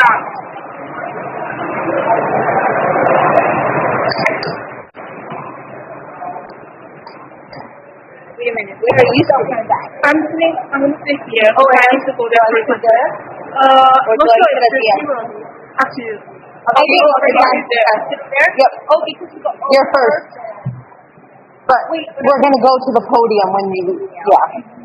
start. Wait a minute, where are you talking about? I'm sitting here. Oh, I need to go there for a second. Or Not do I sure sit if at the there's end? zero. Actually, Okay, over yeah. there. Sit there? Yep. Oh, because you got You're first. But we're going to go to the podium when we leave. Yeah.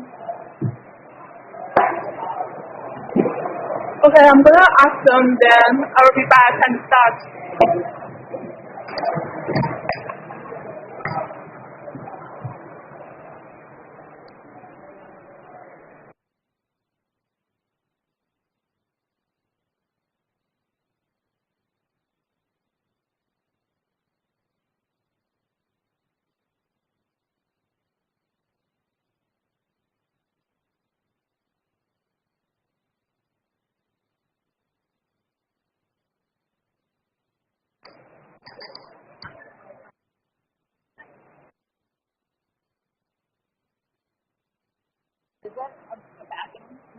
Okay, I'm gonna ask them, then I will be back and start.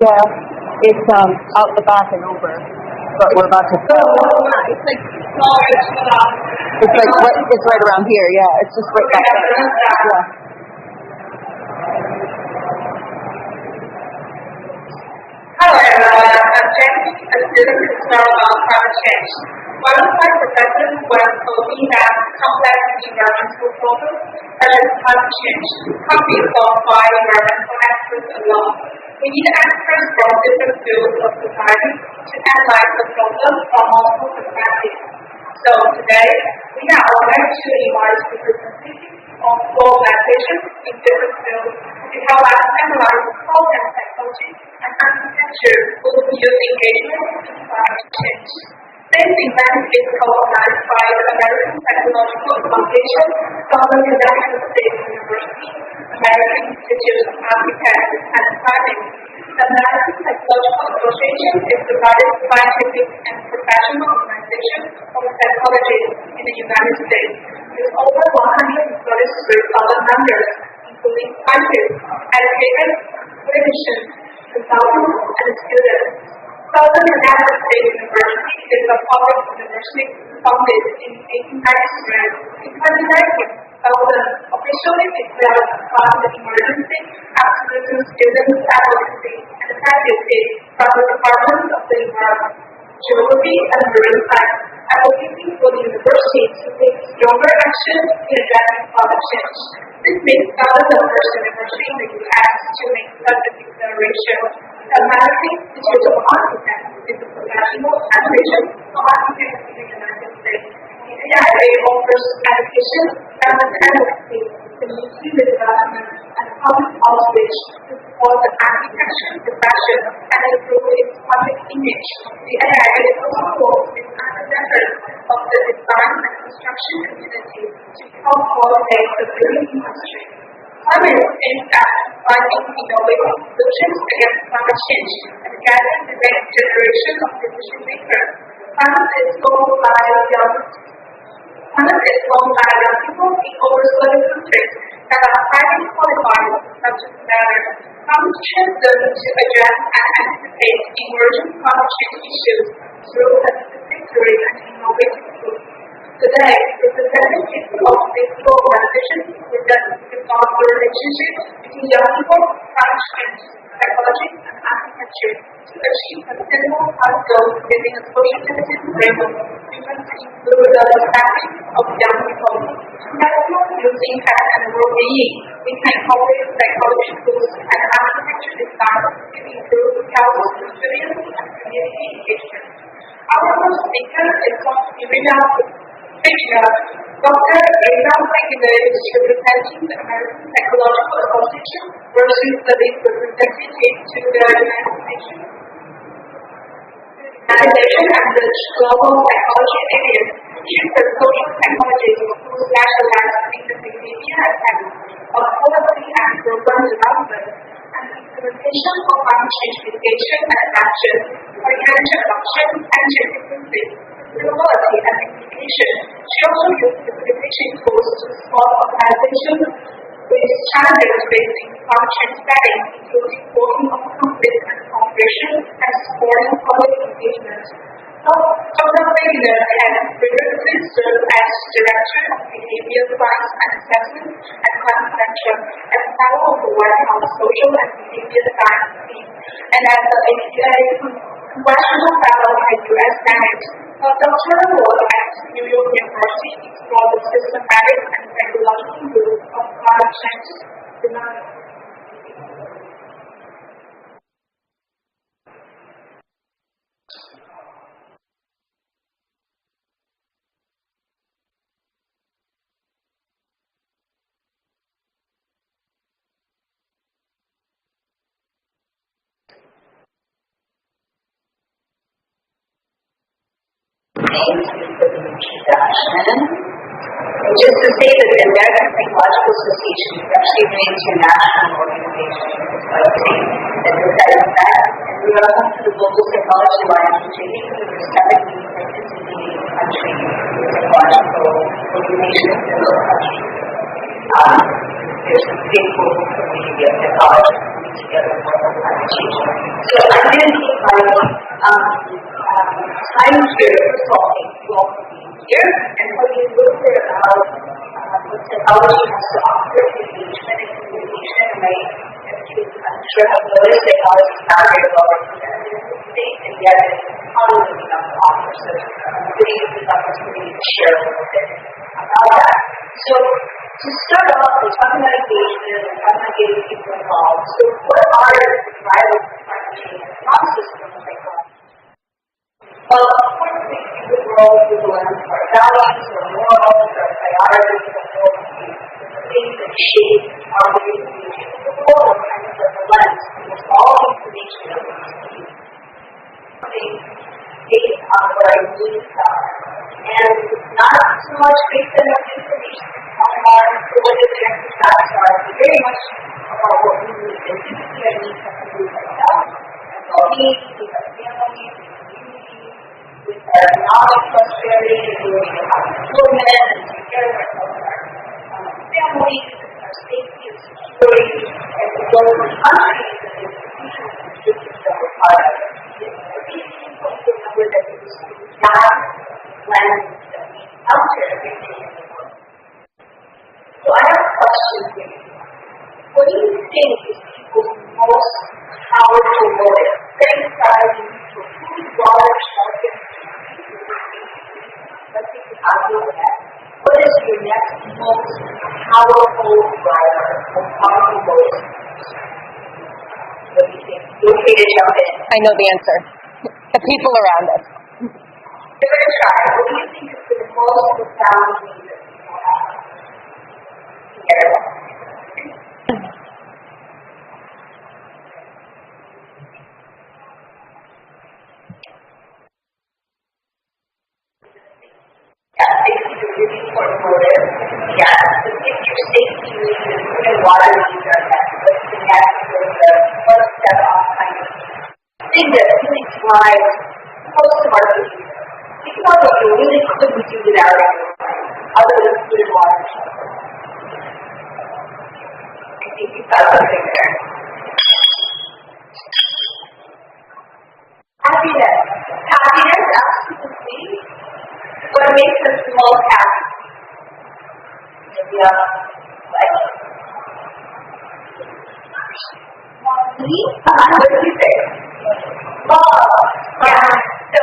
Yeah, it's out the back and over, but we're about to. It's like It's right around here. Yeah, it's just right back there. Yeah. Hello everyone, I'm James, a student concerned about climate change. One of my professors once told me that complex environmental problems such as climate change can't be solved by environmental experts alone. We need experts from different fields of society to analyze the problem from multiple perspectives. So today, we are honored to invite representatives of organizations in different fields to help us analyze how can technology and architecture will use engagement in climate change. This event is co-organized by the American Technological Association from the United States University, American Institute of Architects and Planning. The American Technological Association is the largest scientific and professional organization of technologists in the United States, with over 133,000 members, including scientists, educators, clinicians, consultants, and students. Southern United States University is a public university founded in 1893. In 2019, Southern officially declared a climate emergency after recent student advocacy and practices from the Department of the Environment, Geography, and Marine Science, advocating for the university to take stronger action in addressing climate change. This makes Southern the first university in the U.S. to make such a declaration. The American Institute of Architects is a professional association for architects in the United States. The AIA offers education, and advocacy, community development, and public outreach to support the architecture profession and improve its public image. The AIA also works with other members of the design and construction community to help coordinate the building industry. Climate aims at finding innovative solutions against climate change and guiding the next generation of decision makers. Climate is solved by young people in over 30 countries that are highly qualified subject matter. Climate change learns to address and anticipate emerging climate change issues through participatory and innovative tools. Today, representatives of these organizations present about the relationship between young people, climate change, technology, and architecture to achieve sustainable health goals within a social justice framework, even to include the perspective of young people. Using health and well-being, we can incorporate psychology tools and architecture design to improve health, resilience, and community engagement. Our first speaker is Dr. Miriah. Dr. Miriah is representing the American Technological Association, where she studies representative to the United Nations and the global technology areas. She is a social technologist who specializes in the behavior aspects of policy and program development and implementation of climate change mitigation and adaptation, for energy adoption, energy efficiency, sustainability, and communication. She also uses implementation tools to support organizations with challenges facing climate change settings, including working on conflict and cooperation and supporting public engagement. Dr. Baker has previously served as Director of Behavior Science and Assessment at Clinton Center, as fellow of the White House Social and Behavior Science team, and as the APA Congressional Fellow at U.S. Senate. Her doctoral work at New York University explored the systematic and psychological roots of climate change phenomena. Introduction. Just to say that the American Psychological Association is actually an international organization, that decides that, and we are home to the Global Psychology Alliance, which I think is the 70th participating country psychological organization in the country. There's a big global community of psychologists coming together for climate change. So I'm going to take my time here, first of all, thank you all for being here, and for you a little bit about what psychology has to offer in engagement and communication. I'm sure I've noticed psychology is not very well represented in the state, and yet it's probably enough to offer. So I'm really using this opportunity to share a little bit about that. So to start off, we're talking about engagement, we're talking about getting people involved. So what are the drivers of climate change across systems of psychology? Well, of course, we see the world through the lens of our values, our morals, our priorities, the things that shape our way of engaging with the world, are kind of the lens with all information that we receive. Based on what our needs are. And not so much based on what information on our religious exercise are, but very much about what we need. And typically our needs have to do with ourselves, and well-being, with our families, with our economic prosperity, with our employment, and take care of ourselves, our families, our safety and security, and the global countries and the institutions and systems that we're part of. Remember that it's that lens that we encounter every day in the world. So I have a question for you. What do you think is people's most powerful motive? Setting aside to a truly broader target. Let's take the outdoor net. What is your next most powerful driver or powerful motive? What do you think? Feel free to jump in. I know the answer. The people around us. Give it a try. What do you think is the most profound thing that people have to get along? Yeah, safety is a really important motive. Yeah, if your safety needs and food and water needs are met, what's the next sort of the first step off kind of thing that really drives most of our behavior? Think about what you really couldn't do without it, other than food and water and shelter. I think you've got something there. Happiness. Happiness, absolutely. What makes us the most happy? Yeah, like, money? What do you say? Love. Yeah. So,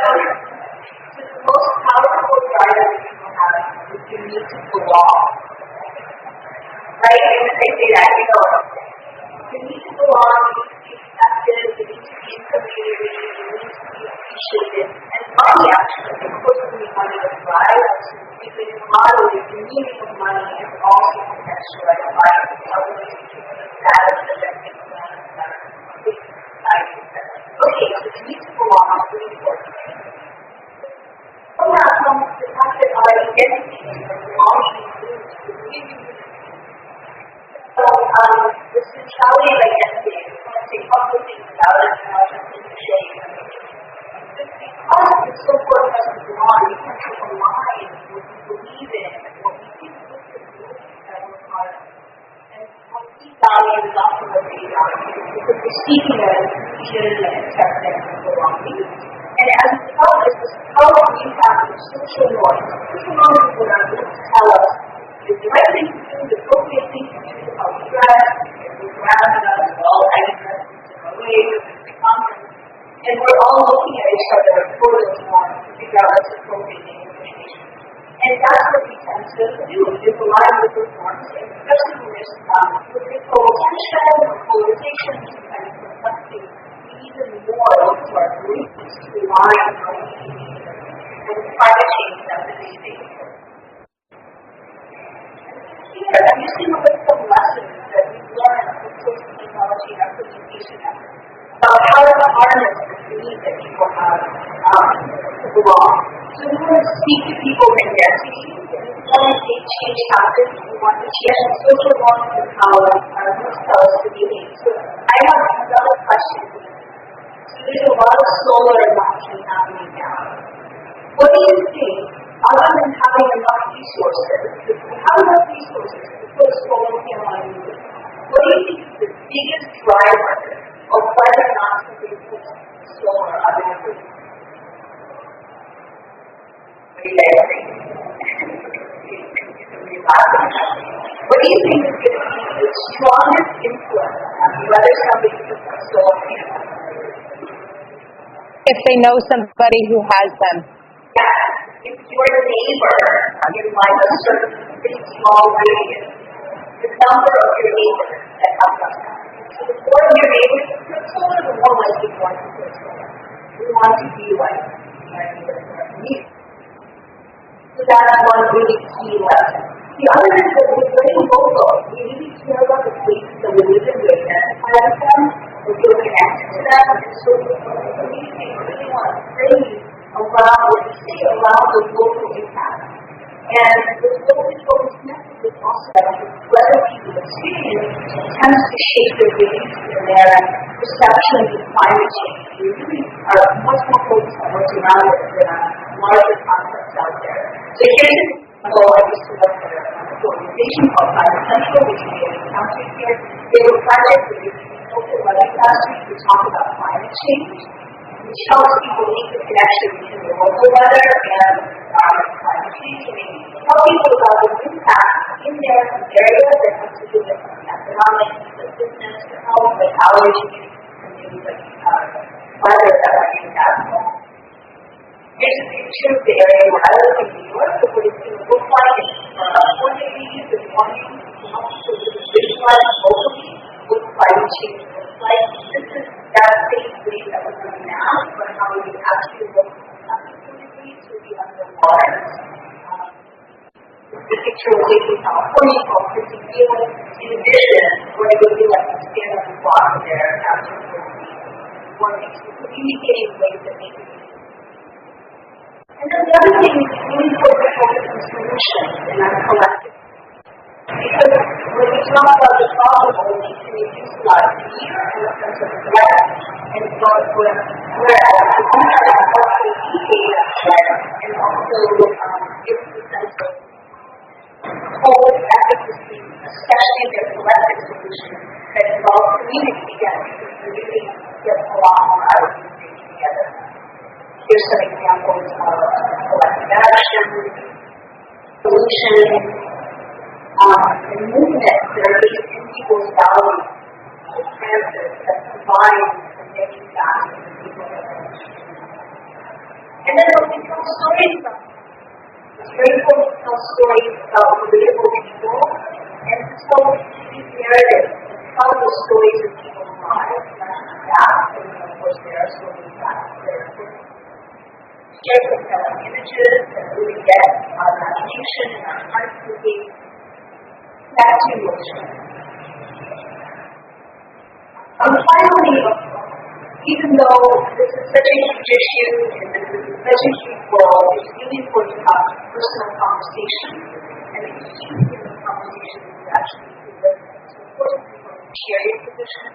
the most powerful driver people have is you need to belong. Right? And when they say that, you know, you need to belong, you need to be accepted, you need to be in community, you need to be appreciated. And money, actually, of course, we need money to thrive. We've been modeling the meaning of money is also contextualized by status, projecting okay, so you need to belong is really important. From that comes the fact that our identity and belonging is really so the centrality of identity, I want to say a couple of things about it, and I'll just need to show you. Because it's so important for us to belong, we have to align what we believe in and what we think is the that we're part of. And what we value is often what we value, because we're seeking that inclusion and acceptance and belonging. And And the problem is how do we have the social norms? Social norms is what our groups tell us is the right thing to do, the appropriate thing to do, how we dress, if we're around us, we're all having dresses in our ways, the conference. And we're all looking at each other for those norms to figure out what's appropriate in education. And that's what we tend to do, is align with those norms, and especially when there's what they call tension or polarization, and complexity, we even more look to our groups to align how we and climate change that we face. Here, I'm just going to look at some lessons that we've learned from social technology and representation about how to harness the need that people have to belong. So we want to speak to people in their communities, and we want to make change happen. We want to change social norms and how our groups tell us to behave. So I have another question. So there's a lot of solar adoption happening now. What do you think, other than having enough resources, how enough resources to put a solar panel on your roof? What do you think is the biggest driver of whether or not somebody puts solar on their roof? What do you guys think? What do you think is going to be the strongest influence on whether somebody puts a solar panel on their roof? If they know somebody who has them. Yeah, if your neighbor in like a certain pretty small radius, the number of your neighbors that have them. So the more of your neighbors that put solar, the more likely you want to put solar. We want to be like our neighbors in our community. So that's one really key lesson. The other is that we're very local. We really care about the places that we live in, we identify with them, we feel connected to them, and so the community really want to praise around what we say around the local impact. And the local connected with Ossah, whether people experience, tends to shape their beliefs and their perceptions of climate change. We really are much more focused on what's around us than on larger concepts out there. So here's an example I used to work for an organization called Climate Central, which we have encountered here. They were a project that we opened last week to talk about climate change, which helps people make the connection between the local weather and climate change, and they tell people about the impact in their area that has to do with economics, with business, with health, with allergies, and things like weather that are impactful. Here's a picture of the area where I live in New York, of what it's going to look like one day we use this one to help to visualize locally what climate change looks like. This is that same way that we're doing now, but how we actually look at the to be underwater. The picture of Lake in California called Chrissy Field. In addition, what it would be like to stand on the block there after working. So communicating ways that make it easy. And then the other thing is really important to focus on solutions and not collective. Because when we talk about the problem, we can reduce a lot of fear and a sense of threat, and what we're actually eating that threat, and also gives the sense of whole efficacy, especially in their collective solutions that involve community again, because we really get a lot more out of these together. Here's some examples of collective action, solutions, and movements that are based in people's values, transfers that combine and make it back to the people that are. And then we tell stories about it's very important to tell stories about relatable people and to tell these narratives and tell the stories of people's lives, not just that, and of course there are stories that are important. Share compelling images that really get our imagination and our hearts moving. Back to emotion. Finally, even though this is such a huge issue and this is such a huge world, it's really important to have personal conversations. And the key in the conversation is actually to listen. It's important to share your position,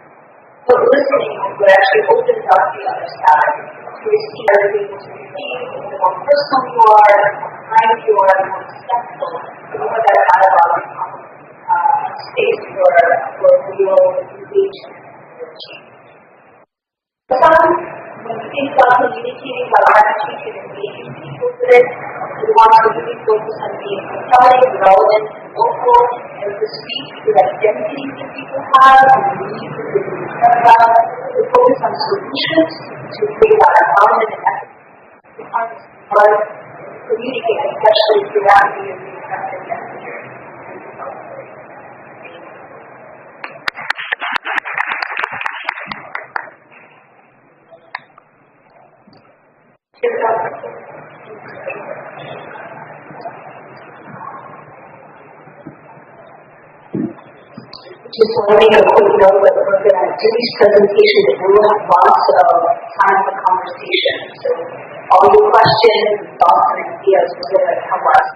but listening is what actually opens up the other side to receive everything to receive. The more personal you are, the more kind you are, the more respectful, the more that out of our space for real engagement and real change. When we think about communicating how our team can engage people with it. We want to really focus on being compelling, relevant, local, and to speak to the identities that people have and the needs that they care about. To focus on solutions to create that environment and efficacy. Communicate, especially throughout the effective messenger. Just want to make a quick note that we're going to do these presentations and we'll have lots of time for conversation. So all your questions, thoughts, and ideas we're going to cover us.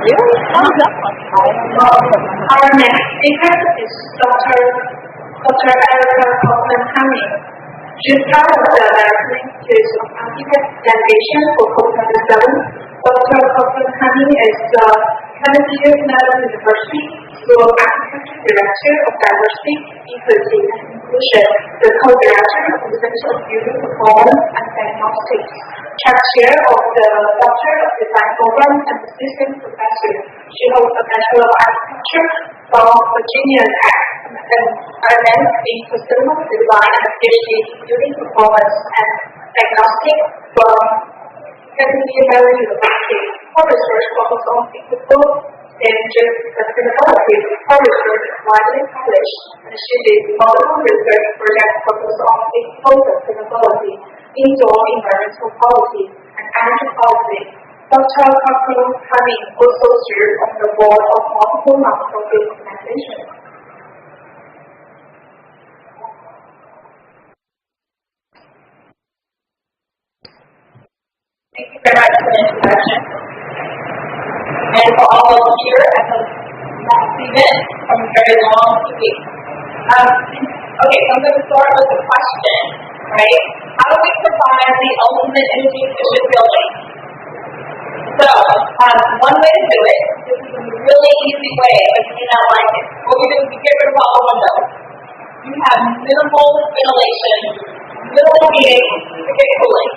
Really? How's that Our next speaker is Dr. Erica Kaufman-Hamming. She's part of the American Institute of Architects Foundation for COVID-19. Dr. Kaufman-Hamming is the Kennedy Mellon University School of Architecture Director of Diversity, Equity, and Inclusion, the co-director of the Center of Building Performance and Diagnostics, chair of the Doctor of Design Program, and assistant professor. She holds a Bachelor of Architecture from Virginia Tech and RN in Facility Design and a PhD in Building Performance and Diagnostics from Kennedy Mellon University. Her research focuses on equitable and sustainability. Her research is widely published, and she did multiple research projects focused on equitable sustainability, indoor environmental policy, and energy policy. Dr. Kaufman-Hamming also serves on the board of multiple nonprofit organizations. Thank you very much for the introduction. And for all of you here at the last few minutes from a very long week. Okay, so I'm going to start with a question, right? How do we provide the ultimate energy efficient building? So, one way to do it, this is a really easy way, but you may not like it. What we do is we get rid of all the windows. You have minimal ventilation, minimal heating to get cooling.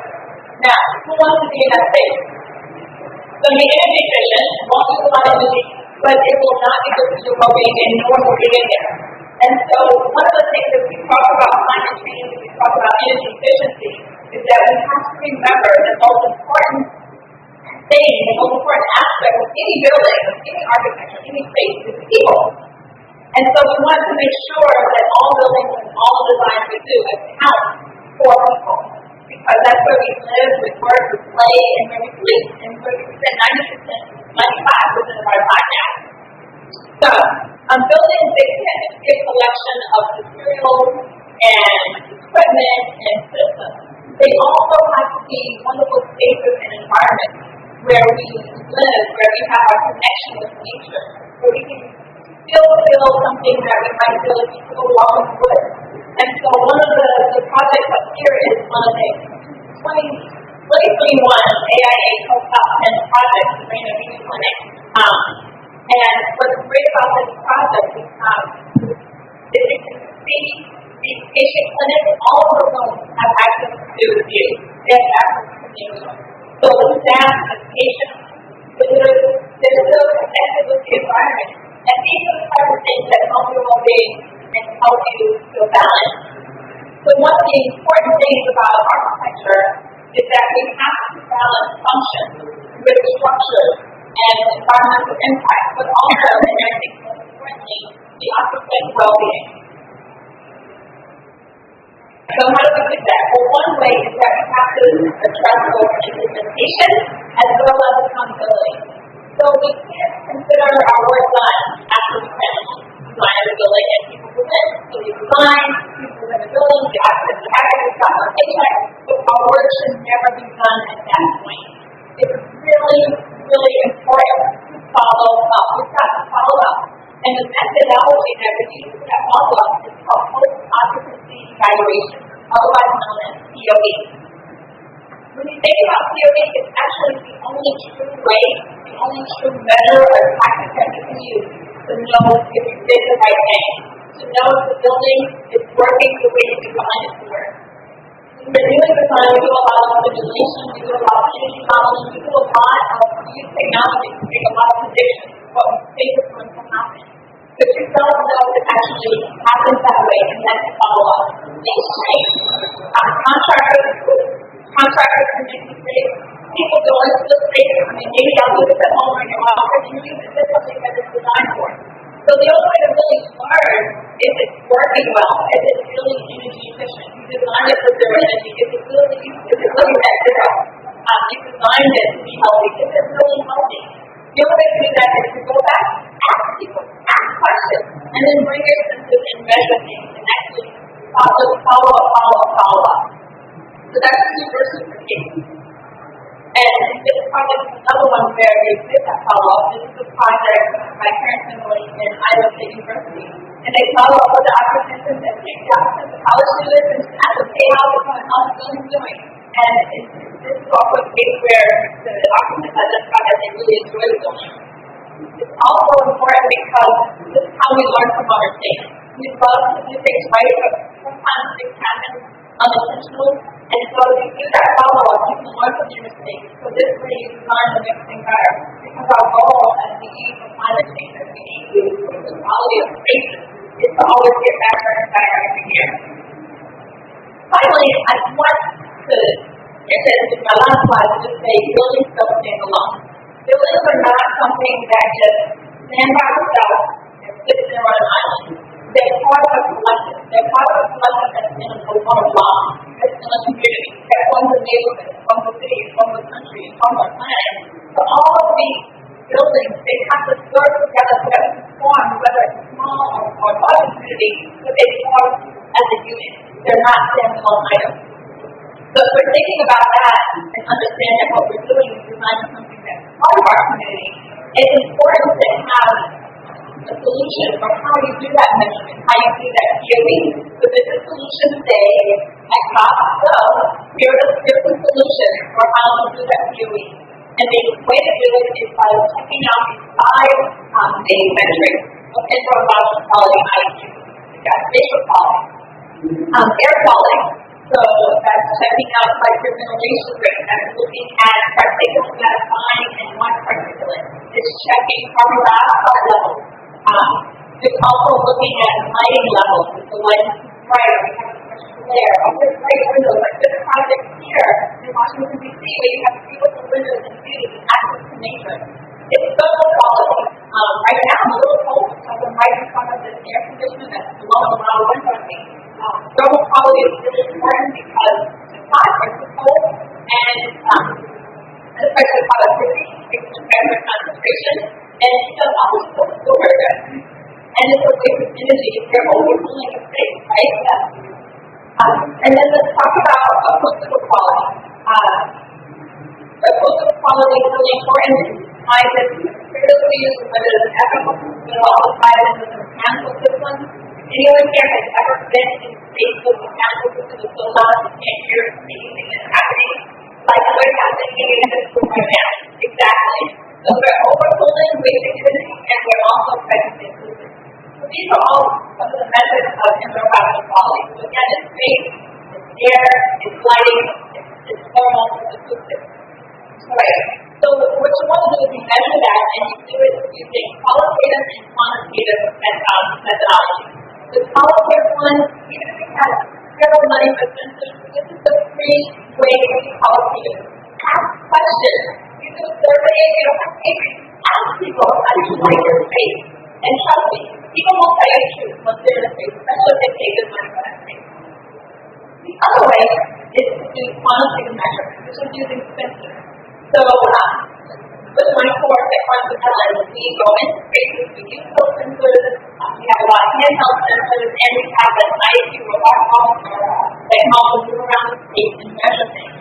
Now, who wants to be in that space? It's going to be energy efficient, won't use a lot of energy, but it will not be good for your well-being, and no one will be in there. And so, one of the things that we talk about climate change, we talk about energy efficiency, is that we have to remember the most important thing, the most important aspect of any building, of any architecture, any space is people. And so we want to make sure that all buildings and all designs we do account for people. Because that's where we live, we work, we play, and where we sleep. And where we spend 90%, 95% of our time now. So, buildings, they tend to be a collection of materials and equipment and systems. They also have to be wonderful spaces and environments where we live, where we have our connection with nature, where we can still feel something that we might feel if we go walking the woods. And so one of the projects up here is one of the 2021 AIA Co-Top 10 projects, the Rain of Beauty Clinic. And what's great about this project is if you can see the patient clinic, all of the rooms have access to the view. They have access to the view. So the staff, the patients, they're still connected with the environment. And these are the type of things that help your well-being and help you feel balanced. So one of the important things about architecture is that we have to balance function with structure and environmental impact, but also, and I think most importantly, the occupant's well-being. So how do we do that? Well, one way is that we have to address both implementation as well as accountability. So we can't consider our work done after we finish. design of the building, and people move in. So you design, people move in the building, you access the package, got a paycheck, but our work should never be done at that point. It's really, really important to follow up. We've got to follow up. And the methodology that we use for that follow-up is called post-occupancy evaluation, otherwise known as POE. When you think about POE, it's actually the only true way, the only true measure or tactic that you can use to know if you did the right thing, to know if the building is working the way you designed it to work. When we're doing design, we do a lot of simulation, we do a lot of energy modeling, we do a lot of use technology to make a lot of predictions of what we think is going to happen. But you don't know if it actually happens that way, and then to follow up. Things change. Contractors can make mistakes. People go into the space. I mean, maybe I'll do this at home or in your office, and you use it. This is something that it's designed for. So the only way to really learn if it's working well, if it's really energy efficient. You designed it for zero energy. Is it really net zero? You designed it to be healthy. Is it really healthy? The only way to do that is to go back, ask people, ask questions, and then bring your senses and measure things and actually follow up. So that's super key. And this project is another one where we did that follow-up. This is a project by parents and families in Iowa State University. And they follow up with the occupants and take out the college students and ask them, hey, how's the building doing? And this is also a case where the occupants identified that they really enjoy the building. It's also important because this is how we learn from our mistakes. We love to do things right, but sometimes things happen unintentional. And so if you do that follow-up, you can learn from your mistakes. So this way you learn to make things better. Because our goal as the aim of climate change, as the aim to improve the quality of spaces, is to always get better and better every year. Finally, I want to get this in my last slide to just say buildings don't stand alone. Buildings are not something that just stand by themselves and sit there on an island. They're part of a collective. They're part of a collective that's in a block, that's in a community, that forms a neighborhood, forms a city, forms a country, forms a planet. So all of these buildings, they have to work together so that we can form, whether it's small or large community, but they form as a unit. They're not standalone items. So if we're thinking about that and understanding what we're doing is designing something that's part of our community, it's important to have a solution for how you do that measurement, how you do that POE. So there's a solution today at cost. So here's a solution for how to do that POE. And the way to do it is by checking out these 5 main metrics of environmental quality IQ. We've got spatial quality, air quality. So that's checking out microventilation rate. That's looking at particulate matter fine and one particulate. It's checking carbon dioxide levels. It's also looking at lighting levels. If the light is too bright, we have a special glare. Other bright windows, like this project here in Washington, D.C., where you have beautiful windows and views and access to nature. It's thermal quality. Right now, I'm a little cold because I'm right in front of this air conditioner that's blowing a lot of wind on me. Thermal quality is really important because it's hot, it's cold, and especially productivity, it's better concentration, and it does always feel very good. And it's a waste of energy if you're overcooling a space, right? And then let's talk about acoustical quality. Acoustical quality is really important. Tied this critically used whether it's ethical, but also tied into the mechanical system. Anyone here has ever been in space with mechanical system so loud you can't hear anything that's happening? Like what's happening in this room right now. Exactly. So we're overcooling, wasting energy, and we're also affecting inclusion. So these are all some of the methods of environmental quality. So again, it's space, it's air, it's lighting, it's thermal, it's acoustic. Right. So what you want to do is you measure that, and you do it using qualitative and quantitative methodology. The qualitative one, even if you have zero money for sensors, this is the free way to be qualitative. Ask questions. You do a survey, you don't have to ask people how you like your space. And trust me, people will tell you the truth once they're in a space, especially if they pay good money for that space. The other way is to do quantitative measurement, which is using sensors. So with my course at Russo, we go into spaces, we use those sensors, we have a lot of handheld sensors, and we have an IQ robotic officer that can also move around the space and measure things.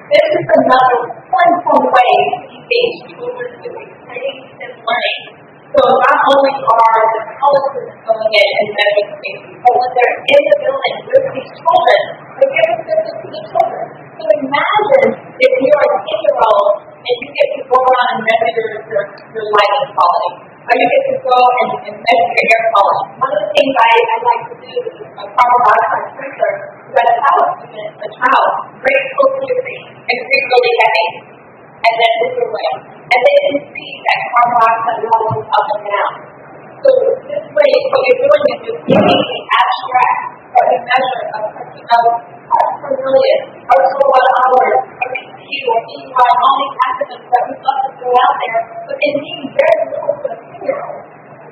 This is another wonderful way to engage children with exciting and learning. So not only are the colleges going in and measuring spaces, but when they're in the building with these children, they give a sense to the children. So imagine if you're a 10-year-old and you get to go around and measure your lighting quality, or you get to go and measure your air quality. One of the things I like to do is a carbon dioxide sensor that a child breaks close to your face and breathe really heavy, and then move away. And they can see that carbon dioxide levels up and down. So this way, what you're doing is you're giving the abstract or the measure of parts per million, or kilowatt hours, or BQ, or EY, all these acronyms that we love to throw out there, but they mean very little to a 2-year-old.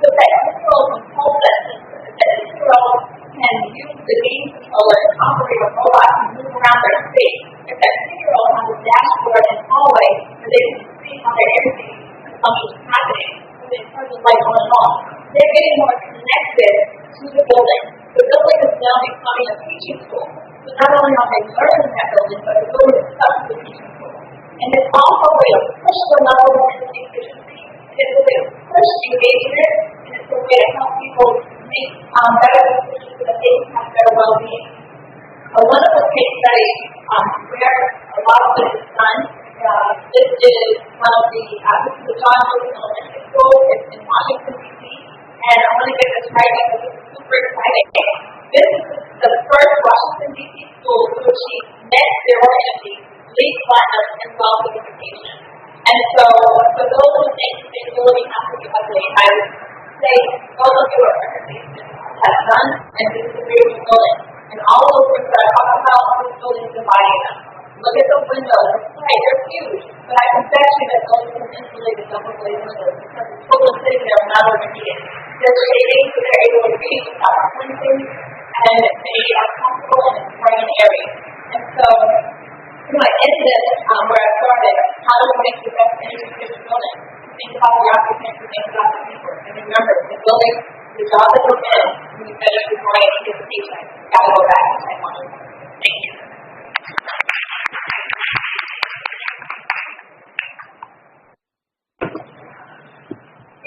So that 2-year-old can hold that, that 2-year-old can use the game controller and operate a robot and move around their space. If that 2-year-old has a dashboard in the hallway where they can see how their energy consumption is happening, when they turn the light on and off, they're getting more connected to the building. The building is now becoming a teaching school. So not only are they learning in that building, but the building itself is a teaching school. And it's also a way to push the level of energy efficiency. It's a way to push engagement, and it's a way to help people make better decisions so that they can have better well-being. One of the case studies where a lot of this is done, this is one of the, this is the John Lewis Elementary School in Washington, D.C., and I want to get this right because it's super exciting. This is the first Washington, D.C. school to achieve net zero energy, LEED Platinum, and well certification. And so, for those who think sustainability has to be ugly, I would say, go look at what organization has done, and this is a beautiful building. And all of those things that I talk about, this building is dividing them. Look at the windows. Right, they're huge. But I can bet you that those are insulated double glazed windows because the children sitting there are not overheated. They're shading so they're able to read without squinting, and they are comfortable in a spraying area. And so, I ended it where I started. How do we make the best energy efficient building? Think about the occupants, think about the people. And remember, the building, the job that we're in, we better before I get the paycheck. Gotta go back and say one. Thank you.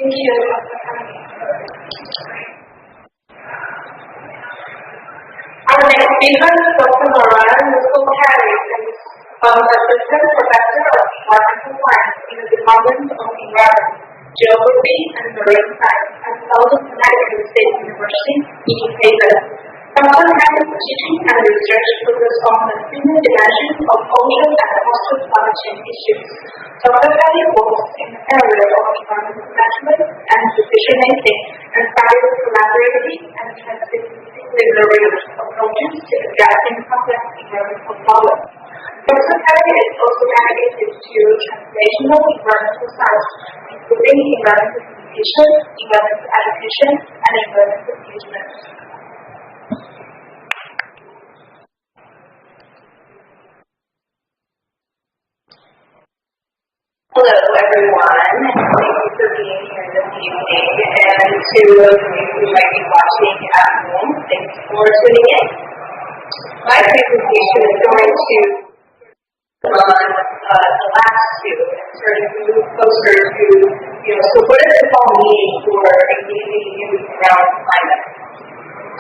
Thank you. Our next speaker is Dr. Miriah Russo, Assistant Professor of Environmental Science in the Department of Environment, Geography, and Marine Science at Southern Connecticut State University in Haven. Dr. Hart's teaching and research focus on the human dimensions of ocean and coastal climate change issues. Dr. Harry works in the area of environmental management and decision making and values collaborativity and transparency with various approaches to addressing complex environmental problems. Dr. Harry is also dedicated to translational environmental science, including environmental communication, environmental education, and environmental engagement. Hello, everyone. Thank you for being here this evening. And to those of you who might be watching at home, thanks for tuning in. My presentation is going to on the last two and starting to move closer to, so what does this all mean for engaging youth around climate?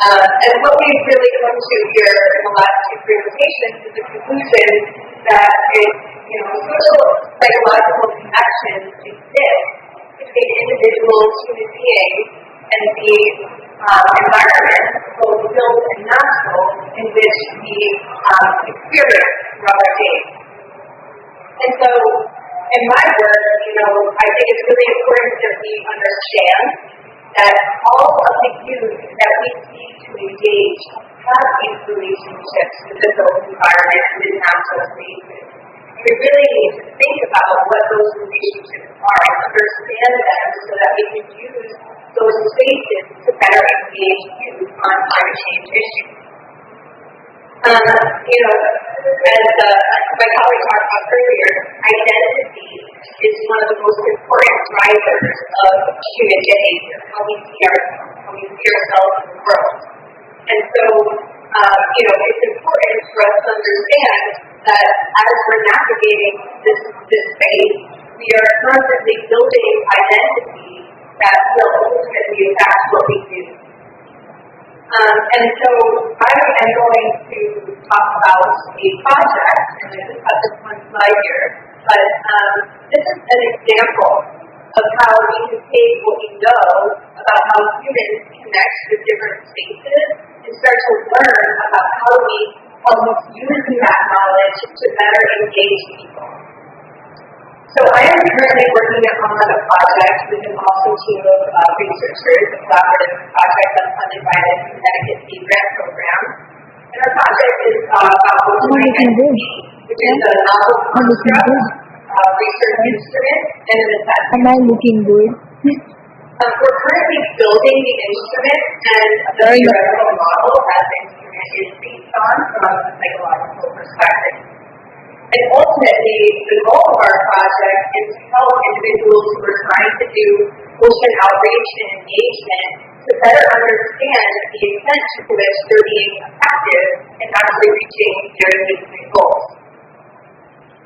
And what we've really come to here in the last two presentations is the conclusion that social psychological connections exist between individuals, human beings, and the environment, both built and natural, in which we experience throughout our days. And so, in my work, I think it's really important that we understand that all of the youth that we seek to engage have these relationships with the built environment and the natural spaces. We really need to think about what those relationships are and understand them so that we can use those spaces to better engage youth on climate change issues. As my colleague talked about earlier, identity is one of the human behavior, how we see ourselves, how we see ourselves in the world. And so, it's important for us to understand that as we're navigating this space, we are constantly building identity that will ultimately affect what we do. And so I am going to talk about a project, and I just have this one slide here, but this is an example of how we can take what we know about how humans connect with different spaces and start to learn about how we almost use that knowledge to better engage people. So I am currently working on a project with an awesome team of researchers, a collaborative project that's funded by the Connecticut Seed Grant Program. And our project is about ocean identity, which is a novel construct, research instrument, and an assessment. Am I looking good? We're currently building the instrument and the theoretical model that the instrument is based on from a psychological perspective. And ultimately, the goal of our project is to help individuals who are trying to do ocean outreach and engagement to better understand the extent to which they're being effective in actually reaching their engagement goals.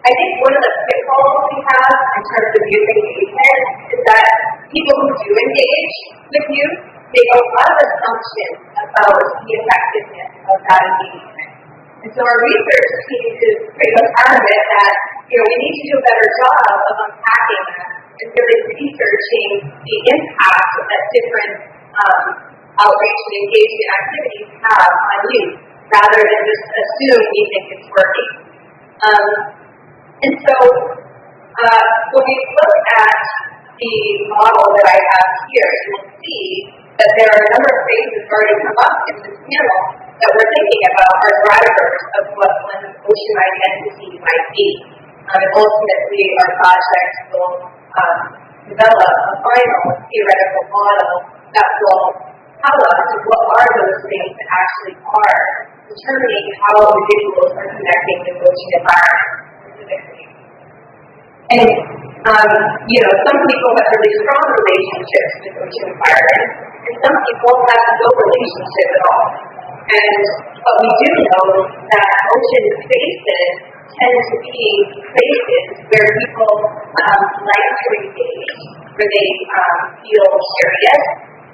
I think one of the pitfalls we have in terms of youth engagement is that people who do engage with youth make a lot of assumptions about the effectiveness of that engagement. And so our research team is pretty much adamant that we need to do a better job of unpacking that and really researching the impact that different outreach and engagement activities have on youth, rather than just assume we think it's working. And so when we look at the model that I have here, you will see that there are a number of things that have already come up in this panel that we're thinking about are drivers of what one's ocean identity might be. And ultimately, our project will develop a final theoretical model that will tell us what are those things that actually are determining how individuals are connecting with ocean environments specifically. And some people have really strong relationships with ocean environments, and some people have no relationship at all. But we do know that ocean spaces tend to be places where people like to engage, where they feel curious,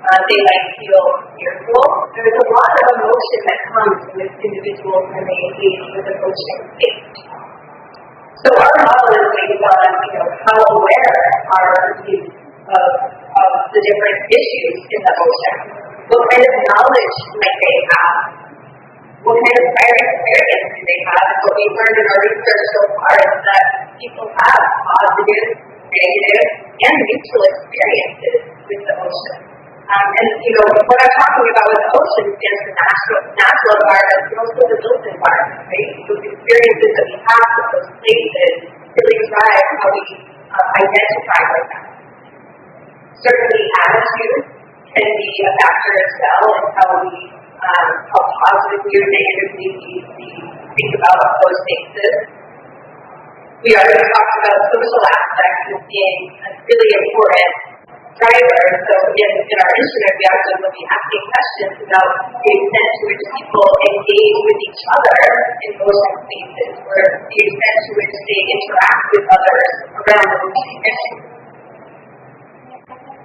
they like feel fearful. There's a lot of emotion that comes with individuals when they engage with an ocean space. So our model is based on, how aware are youth of the different issues in the ocean. What kind of knowledge might they have? What kind of prior experience do they have? And what we've learned in our research so far is that people have positive, negative, and neutral experiences with the ocean. What I'm talking about with the ocean stands for natural environment, but also the built environment, right? Those experiences that we have with those places really drive how we identify with them. Certainly, attitude can be a factor as well in how positively or negatively we think about those spaces. We already talked about social aspects as being a really important driver. So again, in our instrument, we actually will be asking questions about the extent to which people engage with each other in ocean spaces, or the extent to which they interact with others around the ocean.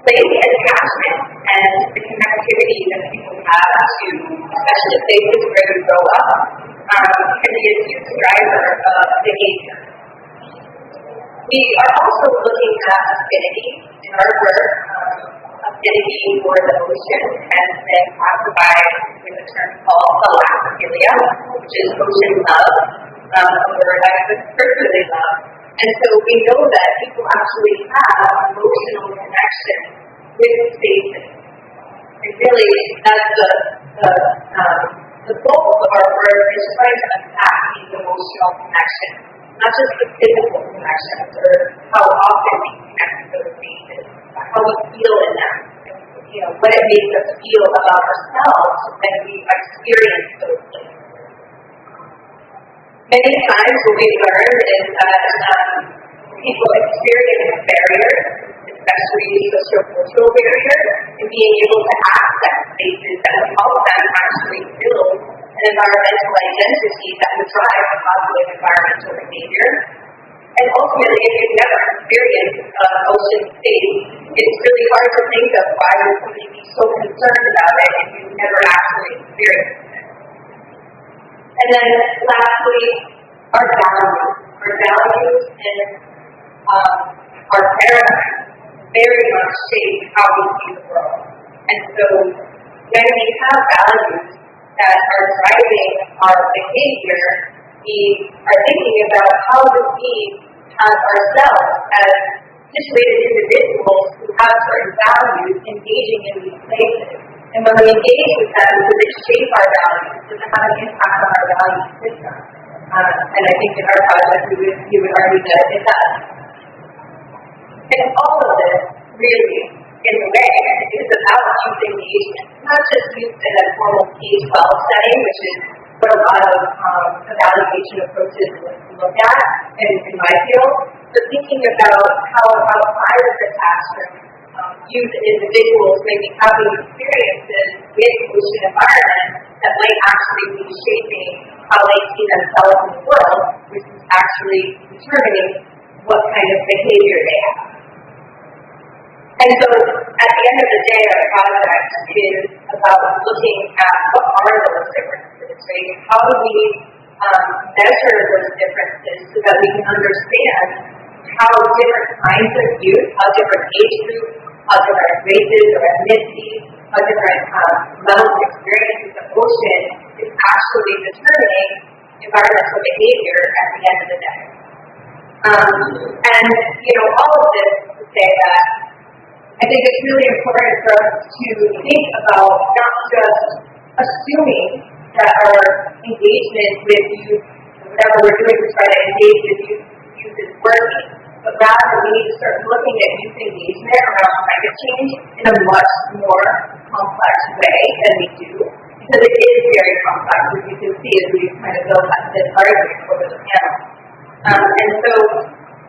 Place and attachment and the connectivity that people have to, especially places where they grow up, can be a huge driver of behavior. We are also looking at affinity in our work. Affinity for the ocean has been classified with a term called philia, which is ocean love, a word I would personally love. And so we know that people actually have emotional connection with spaces. And really, that's the goal of our work is trying to unpack these emotional connections, not just the physical connections or how often we connect with those spaces, but how we feel in them, what it makes us feel about ourselves when we experience those places. Many times what we learn is that people experience barriers to especially socio-cultural barrier, and being able to access spaces that would help them actually build an environmental identity that would drive a positive environmental behavior. And ultimately, if you've never experienced ocean space, it's really hard to think of why would somebody be so concerned about it if you've never actually experienced it. And then lastly, our values. Our values and our paradigms very much shape how we see the world. And so when we have values that are driving our behavior, we are thinking about how do we have ourselves as situated individuals who have certain values engaging in these places. And when we engage with them, does it shape our values? Does it have an impact on our value system? And I think in our project we would argue that it does. And all of this really, in a way, is about youth engagement. Not just youth in a formal K-12 setting, which is what a lot of evaluation approaches look at in my field, but thinking about how outside of the classroom, youth and individuals may be having experiences with ocean environments that might actually be shaping how they see themselves in the world, which is actually determining what kind of behavior they have. And so, at the end of the day, our project is about looking at what are those differences, right? How do we measure those differences so that we can understand how different kinds of youth, how different age groups, how different races or ethnicities, how different levels of experiences of ocean is actually determining environmental behavior at the end of the day. And, all of this to say that I think it's really important for us to think about not just assuming that our engagement with youth, whatever we're doing to try to engage with youth is working, but rather we need to start looking at youth engagement around climate change in a much more complex way than we do, because it is very complex, as you can see as we kind of build this argument over the panel. And so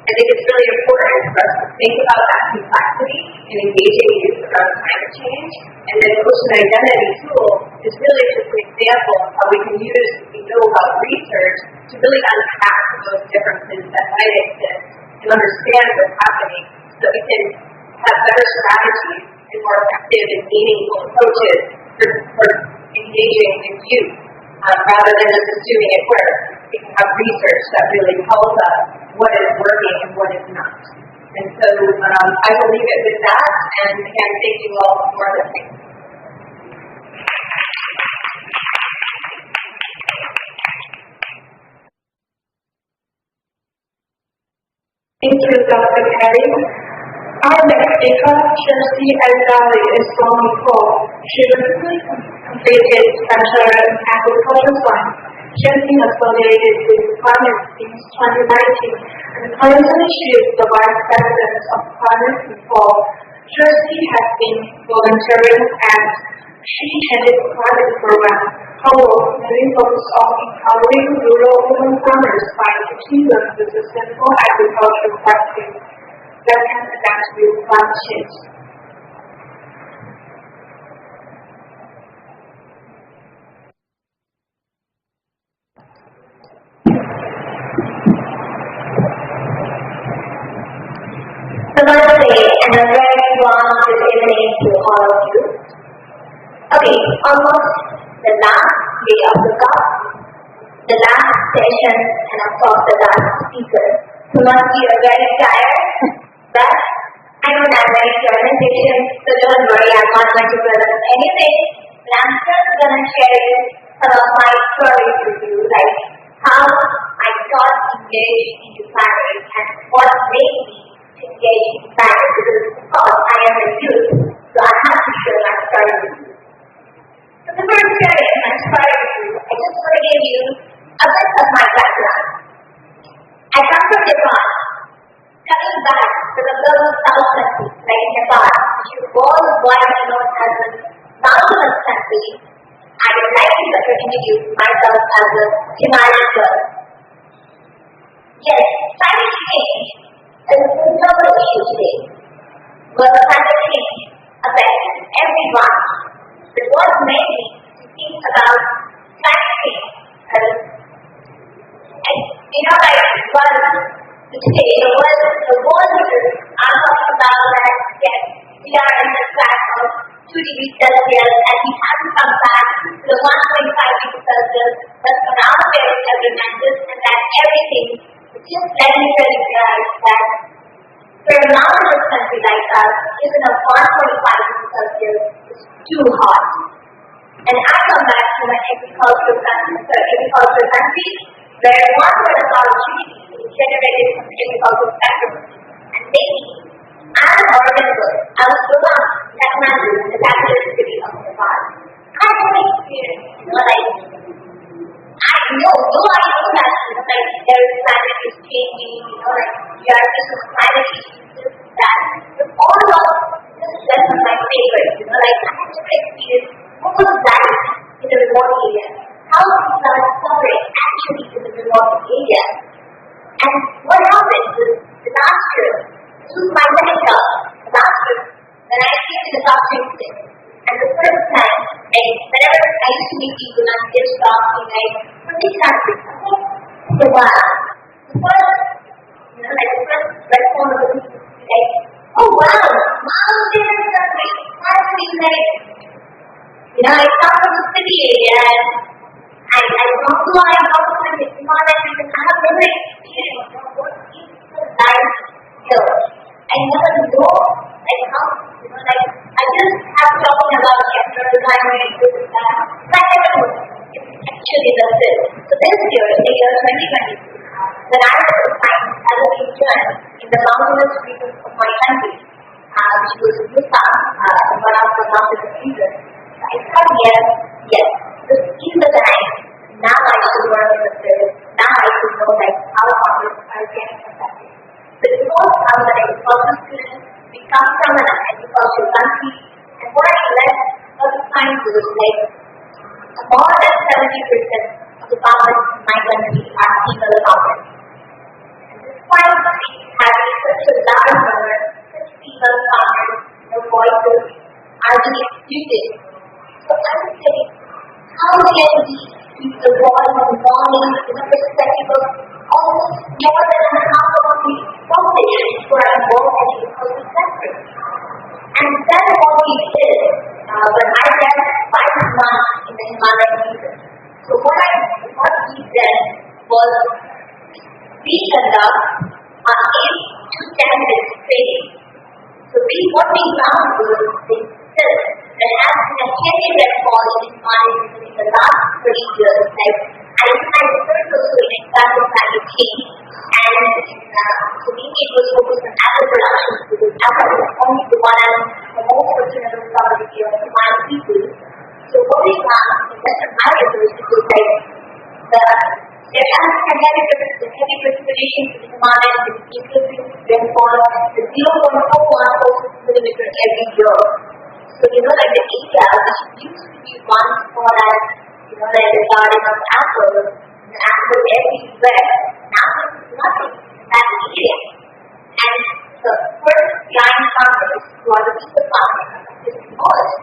I think it's really important for us to think about that complexity in engaging youth around climate change, and then ocean identity tool is really just an example of how we can use what we know about research to really unpack those differences that might exist and understand what's happening so that we can have better strategies and more effective and meaningful approaches for engaging with youth, rather than just assuming it works. We can have research that really tells us what is working and what is not. And so I will leave it with that, and again, thank you all for listening. Thank you, Dr. Perry. Our next speaker, Chelsea Elzali, is from Nepal. She recently completed Bachelor in Agricultural Science. Chelsea has affiliated with Climate since 2019, and currently she is the Vice President of Climate Nepal. Chelsea has been volunteering and she headed the climate program. Her work mainly focuses on empowering rural women farmers by teaching them the sustainable agricultural practices that can adapt with climate change. Namaste and a very warm good evening to all of you. Okay, almost the last day of the talk, the last session, and of course the last speaker. So must be very tired, but I know that very presentation, so don't worry, I'm not going to present anything. I'm just going to share some of my stories with you, like how I got engaged into climate and what made me engage in climate, because of course I am a youth, so I have to share my story with you. So before sharing my story with you, I just want to give you a bit of my background. I come from Japan. Coming back to the global south country, like Nepal, which is worldwide known as the mountainous country, I would like to introduce myself as a Himalayan girl. Yes, climate change is a global issue today. the world leaders are talking about that, yes, we are in the track of 2 degrees Celsius and we have to come back to the 1.5 degrees Celsius, but for our parents have reminded us that everything, just let me tell you guys that for a mountainous country like us, even a 1.5 degrees Celsius is too hot. And I come back from an agricultural country where one third of our GDP is generated from agricultural sector. And maybe I'm an urban girl. I was born in Kathmandu, the capital city of Nepal. I have experience, I know that, there is climate is changing, we are facing climate issues, that. But all of this is just my favorite, I have to experience what was life in the remote area, how people are suffering actually in the remote area, and what happened with disaster. This was my second job, disaster, when I came to the doctoring stick. And the first time, whenever I used to meet people on this talking, from this country, the wow. The first, the first response of the people is oh wow, mountains country, that's amazing. I come from the city area and I want to learn how to find the environment and I have never experienced what is the life here. I never know how, I just have talking about chapter design and this and that. But I never know actually does this. So this year, in the year 2022, when I was assigned as an intern in the mountainous regions of my country, which was Russo, one of the mountainous regions, I thought, yes, this is the time. Now I should work in the field. Now I should know how farmers are getting affected. But most of the agricultural students, we come from an agricultural country, and what I learned of the science was more than 70% of the farmers in my country are female farmers. And despite having such a large number of female farmers, their voices are being excluded. So I would say, how can we keep the voice of morning in the perspective of almost more than half of the population who are involved in the agricultural sector? And that's what we did when I left 5 months in the Himalayan region. So what we did was we conduct an 8 to 10 minutes training. So what we found was this. There has been a heavy rainfall in this region in the last 30 years. I referred to an example climate change, and so maybe it was focused on apple production because apple is only the one the most fortunate responsibility of Himalayan people. So what we found in Western Highlands was there has been heavy precipitation in the Himalayas with increasing rainfall to 0.41 millimeter every year. So, the area which used to be once for as, the garden of apples, the apple everywhere, now it's nothing in that area. And the first blind farmers, who are the people farmers, are just demolished.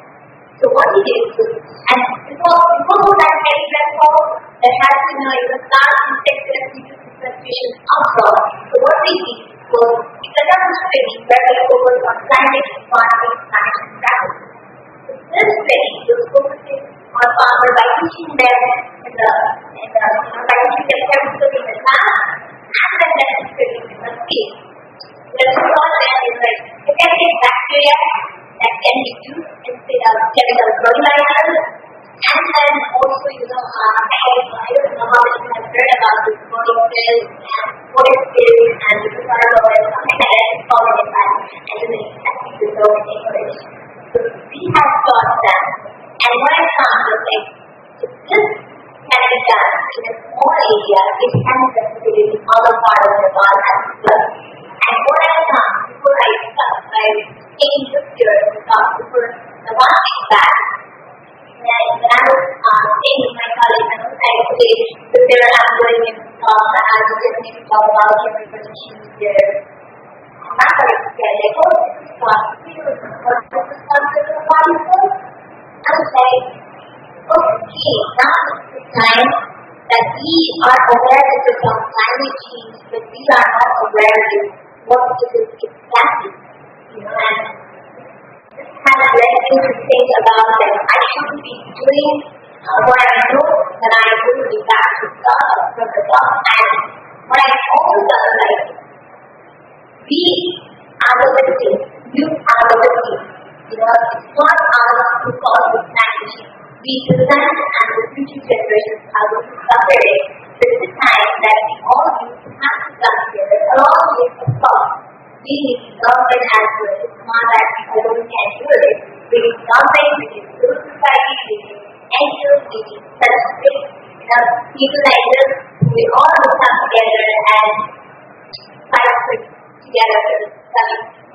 So what we did was, and because of that heavy rainfall, there has been a large insect infestation outdoor. So what we did was, we conducted training where we focused on climate and farming management practices. This training was focusing on farmers by teaching them by teaching them chemicals in the lab and then necessarily in the field. The result is effective bacteria that can be used instead of chemical fertilizers, and then also I don't know how many have heard about this body pills and forest pills and the reservoir and something like that is called in fact and then it's the zone in English. So we have taught them, and what I found was if this can be done in a small area, it can be replicated in other parts of the world as well. And what I found before I came this year to talk before the 1 week back, when I was staying with my colleagues, and I was saying that there I'm going in talk and I was just maybe talk about everybody choose their not going to get it. Oh, this is what this is considered a body food. I would say, okay, now is the time that we are aware that there's some climate change, but we are not aware that what it is exactly, and this has led me to think about that I should be doing what I know that I will be back to from the top, and what I also done, like, we are the victim, you are the victim. It's not us who cause this action. We present and the future generations are going to suffer it. This is time that we all need to have to come together along with the thought. We need government as well. It's not that we alone can do it. We need government, we need civil society, we need NGOs, we need such big people like this. We all will come together and fight together to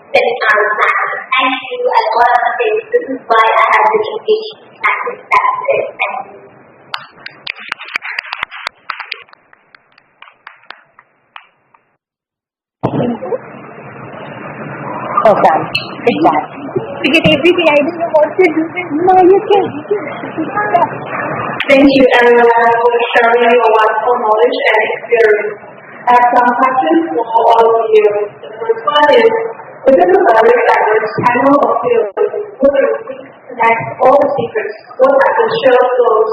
setting our plan. Thank you, and all of this. This is why I have been engaged in practice. That's it. Thank you. Well done. Good job. To get everything, I don't know what to do. No, you can. Thank you, everyone, for sharing your wonderful knowledge and experience. I have some questions for all of you. The first one is, within the very diverse panel of fields, would we connect all the speakers? What are the show those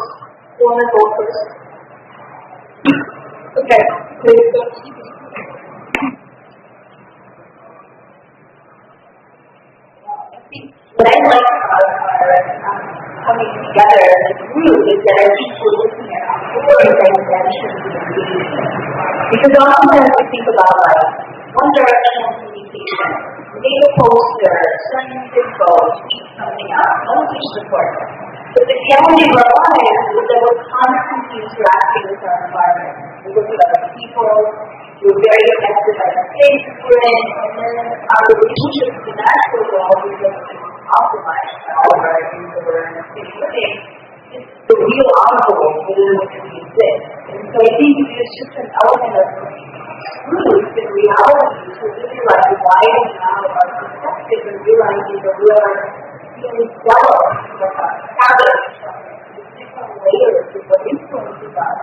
women go first? Okay, please go. What I like about our coming together as a group is that I think we're looking at four dimensions of engagement. Because oftentimes we think about like one directional communication, make a poster, send info, tweet something out, all of which support. But the reality of our lives is that we're constantly interacting with our environment. We look at other people, we're very affected by the spaces we're in, and then our relationships in the natural world is optimized by all of our user living. It's the real envelope within which we exist. And so I think there's just an element of truth in reality to really like widening out our perspective and realizing that we are being developed from a habit, from different layers of what influences us.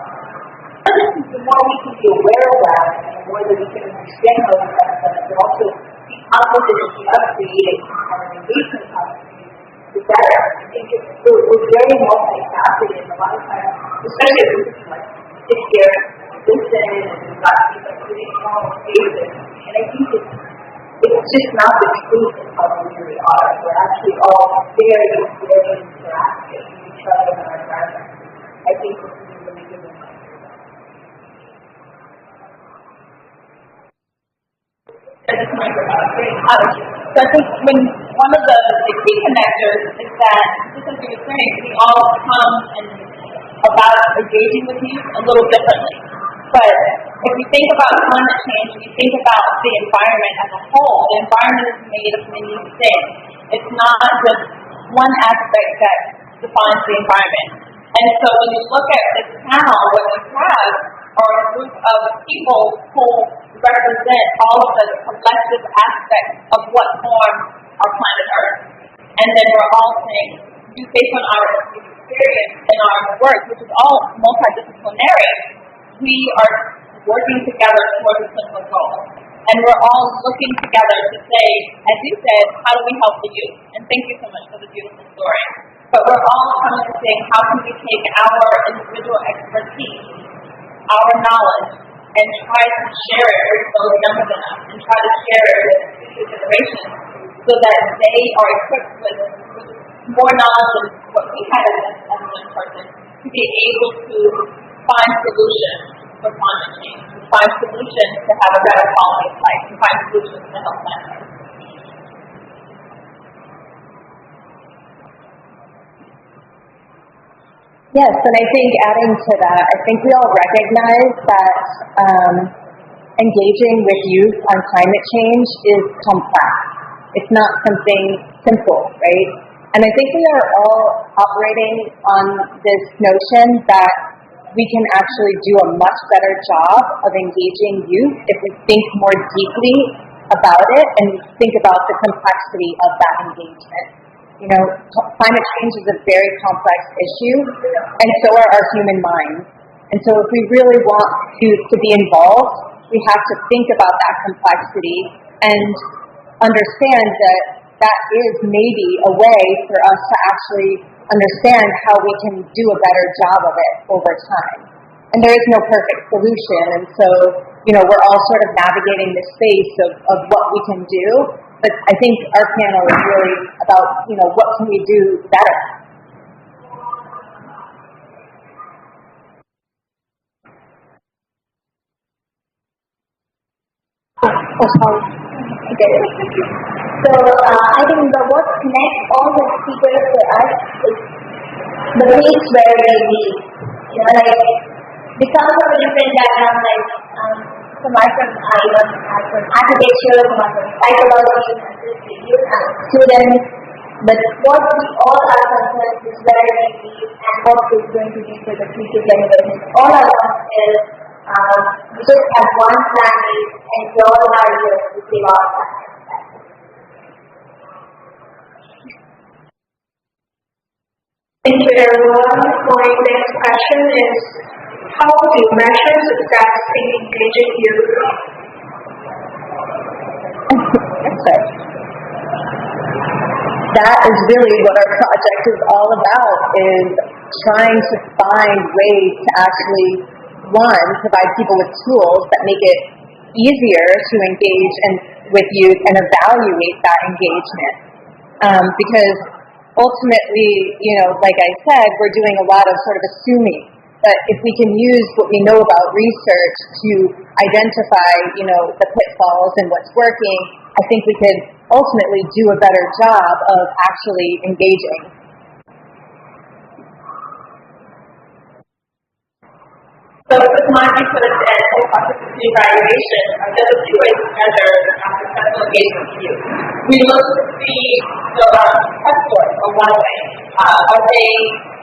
The more we can be aware of that, and the more that we can understand how it affects us, and also be confident of creating our engagement opportunities, the better. I think we're very multifaceted, and a lot of times, especially if we like sit here, listen, and we've got these like really small spaces, and I think it's just not the truth of how we really are. We're actually all very, very interactive with each other and our environment. I think this is a really good one. So I think when one of the key connectors is that, just as you were saying, we all come and about engaging with youth a little differently. But if you think about climate change, and you think about the environment as a whole, the environment is made of many things. It's not just one aspect that defines the environment. And so when you look at this panel, what you have are a group of people who represent all of the collective aspects of what forms our planet Earth. And then we're all saying, based on our experience and our work, which is all multidisciplinary, we are working together towards a similar goal. And we're all looking together to say, as you said, how do we help the youth? And thank you so much for the beautiful story. But we're all coming to saying, how can we take our individual expertise, our knowledge, and try to share it with those younger than us, and try to share it with future generations, so that they are equipped with more knowledge than what we had as a young person, to be able to find solutions for climate change, to find solutions to have a better quality of life, to find solutions to help planet Earth. Yes, and I think adding to that, I think we all recognize that engaging with youth on climate change is complex. It's not something simple, right? And I think we are all operating on this notion that we can actually do a much better job of engaging youth if we think more deeply about it and think about the complexity of that engagement. You know, climate change is a very complex issue, and so are our human minds. And so if we really want youth to be involved we have to think about that complexity and understand that that is maybe a way for us to actually understand how we can do a better job of it over time. And there is no perfect solution, and so, we're all sort of navigating this space of what we can do, but I think our panel is really about, what can we do better? Oh, sorry. Okay. So I think what connects all the speakers to us is the place where they live. They come from a different background, like some are from architecture, some are from psychology, students. But what we all are concerned is where we live and what is going to be for the future generations. All I want is we just have one planet and we all are here to save our planet. Thank you, everyone. My next question is, how do you measure success in engaging youth? That's right. That is really what our project is all about, is trying to find ways to actually, one, provide people with tools that make it easier to engage with youth and evaluate that engagement. Because ultimately, like I said, we're doing a lot of sort of assuming. But if we can use what we know about research to identify, the pitfalls and what's working, I think we could ultimately do a better job of actually engaging. So with my research and hypothesis evaluation, there are two ways to measure successful engagement with youth. We look to see the test scores are one way. Are they,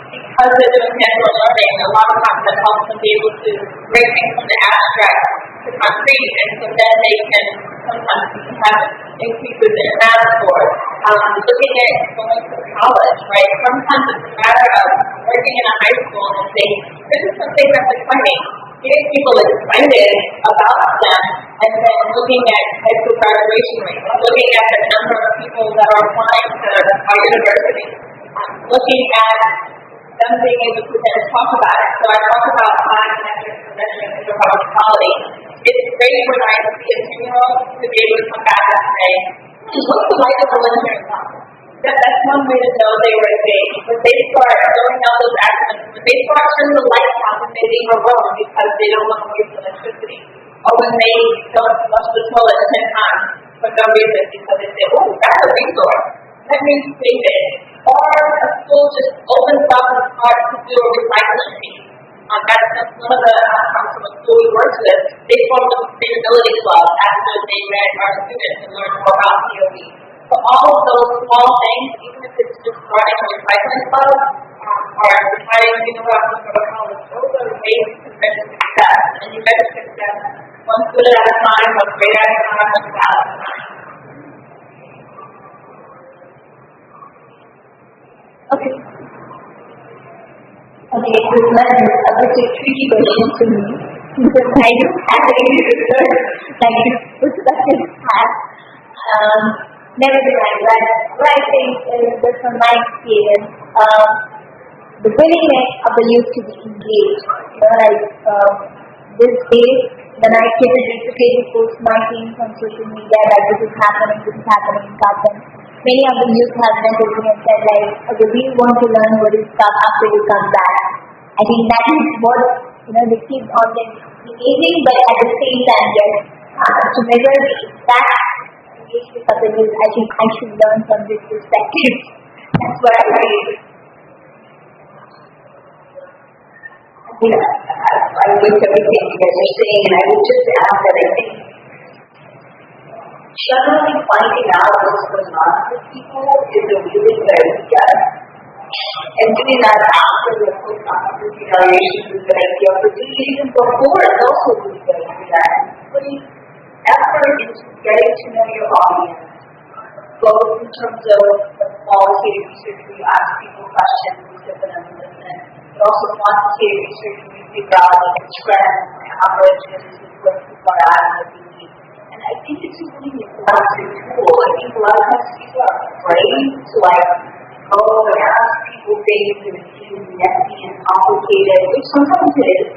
because they're doing hands-on learning, a lot of times that helps them be able to break things from the abstract to concrete, and so then they can sometimes have increases in math scores. Looking at going to college, right? Sometimes it's a matter of working in a high school and saying, this is something that's exciting. Getting people excited about them, and then looking at high school graduation rates, looking at the number of people that are applying to our university, looking at them being able to then talk about it. So I talk about high metrics for measuring inter-college quality. It's great when I see a 10-year-old to be able to come back and say, what's the light of the engineering process? That's one way to know they were engaged. When they start throwing out those acronyms, when they start turning the lights on when they leave a room because they don't want to waste electricity, or when they don't flush the toilet 10 times for no reason because they say, oh, that's a resource. That means they did. Or a school just opens up and starts to do a recycling piece. That's one of the outcomes from a school we worked with. They formed a sustainability club after they met our students and learned more about POV. So all of those small things, even if it's just starting a recycling club, or deciding, what, I'm going to go to college, those are ways to measure success. And you measure success one student at a time, one grade at a time, one class at a time. Okay. Okay, this one is a bit tricky question to me because I don't have any research like this discussion has. Nevertheless, what I think is that from my experience, the willingness of the youth to be engaged. This day, when I came and replicated post my teams on social media that this is happening, many of the youth have messaged me and said okay, we want to learn what is stuff after we come back. I think that is what, they keep on engaging, but at the same time, yes, to measure the exact engagement of the youth, I think I should learn from this perspective. That's what I feel. I agree with everything you guys are saying, and I would just add that I think generally finding out what's going on with people is a really good idea. And doing that after the post-operative evaluation is a good idea, but doing it even before is also a really good idea. And putting effort into getting to know your audience, both in terms of the qualitative research where you ask people questions, you sit them and listen, but also quantitative research where you figure out like trends, averages, what start adding what we need. And I think it's a really important tool. I think a lot of times people are afraid to go and ask people things and it seems messy and complicated, which sometimes it is.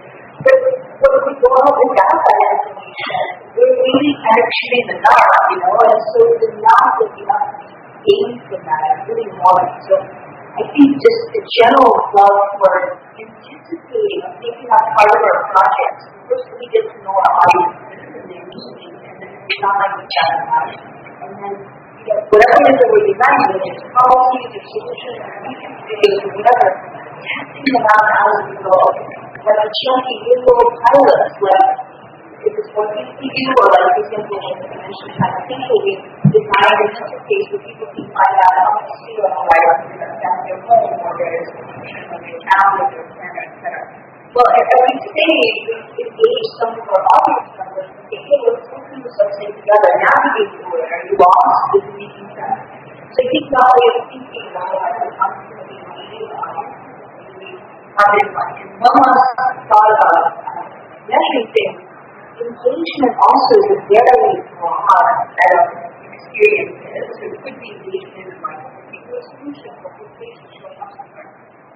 But when we go out and gather that information, we're really kind of shooting the dark, and so the knowledge that we have to gain from that, I really want. So I think just the general love for anticipating and making that part of our project. First, we get to know our audience and their needs, and then it's not like we chat about it. And then, whatever it is that we're designing, whether it's policies or solutions or future videos or whatever, testing them out as we go. Like a chunky little pilots, if it's what we do, or like for example, information kind of people, we design an interface where people can find out how much sea level rise is at their home, or there's information on their town, or their center, etc. Well, at every stage, we engage some of our audience members and say, hey, let's go through this thing together, navigate through it. Are you lost? Is it making sense? So I think not only thinking about it, but constantly engaging the audience. And one last thought about measuring things. Engagement also is a very broad set of experiences. So it could be engagement like a particular solution or application showing up somewhere.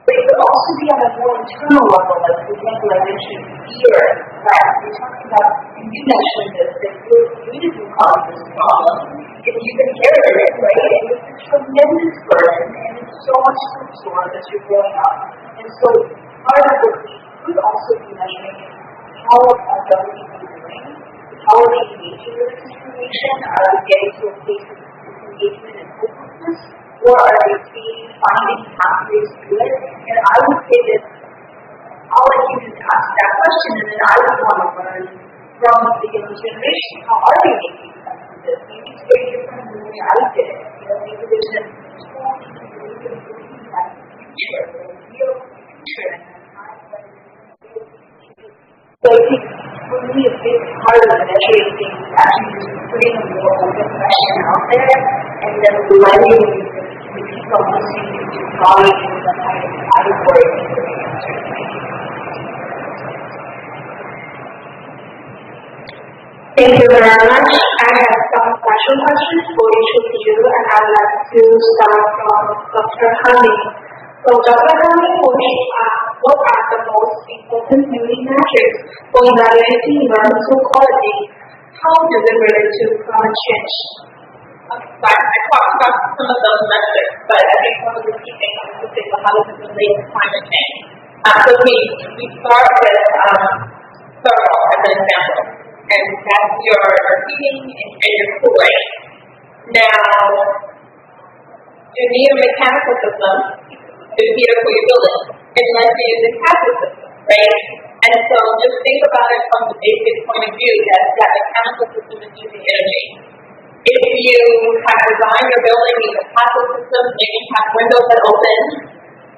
But it could also be on a more internal level, like for example, I mentioned fear and threat. We're talking about, and you mentioned this, that you're community caused this problem, and you've inherited it, right? And it's a tremendous burden, and it's so much to absorb as you're growing up. And so part of what we could also be measuring is how are young people doing? How are they engaging with this information? Are they getting to a place of disengagement and hopelessness? Or are they finding pathways to it? And I would say that I'll let you just ask that question, and then I would want to learn from the younger generation. How are they making sense of this? Maybe it's very different than the way I did it. Maybe there's a small piece of that future, a real future, and so I think for me a big part of measuring things is actually just putting a more open question out there and then letting the people listening to colleagues in the kind of category of the answer. Thank you very much. I have some special questions for each of you, and I'd like to start from Dr. Honey. So Dr. Honey, what are the most important building metrics for evaluating environmental quality? How do they relate to climate change? I talked about some of those metrics, but I think one of the key things is to think about how does it relate to climate change. So we start with thermal as an example, and that's your heating and your cooling. Now, you need a mechanical system to heat or cool your building, unless you use a passive system, right? And so just think about it from the basic point of view that that mechanical system is using energy. If you have designed your building in a passive system, maybe you have windows that open,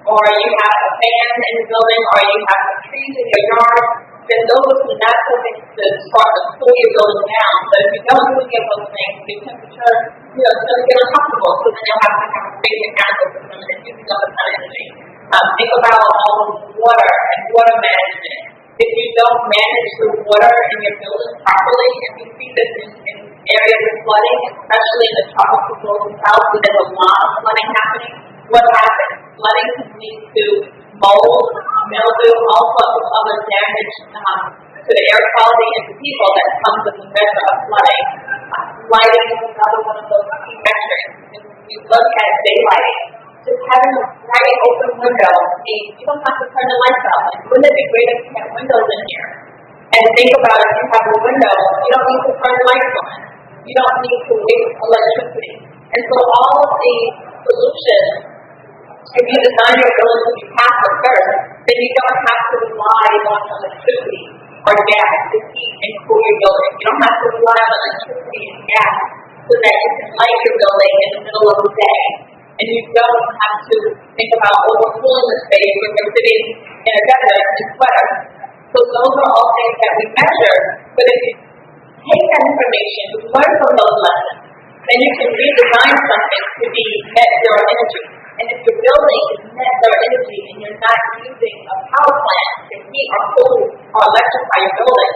or you have a fan in the building, or you have some trees in your yard, then those are some natural things to start to cool your building down. But if you don't do any of those things, your temperature, it's going to get uncomfortable. So then you'll have to have a big mechanical system and it's using up a ton of energy. Think about all the water and water management. If you don't manage the water in your building properly, and we see this in areas of flooding, especially in the tropical Global South, where there's a lot of flooding happening, what happens? Flooding can lead to mold, mildew, all sorts of other damage to the air quality and to people that comes as a measure of flooding. Lighting is another one of those key metrics. If you look at daylighting, just having a bright open window means you don't have to turn the lights off. Wouldn't it be great if you had windows in here? And think about if you have a window, you don't need to turn the lights on. You don't need to waste electricity. And so all of these solutions, if you design your building to be passive first, then you don't have to rely on electricity or gas to heat and cool your building. You don't have to rely on electricity and gas so that you can light your building in the middle of the day. And you don't have to think about overcooling the space when you're sitting in a desert in sweater. So those are all things that we measure. But if you take that information, you learn from those lessons, then you can redesign something to be net zero energy. And if your building is net zero energy and you're not using a power plant to heat or cool or electrify your building,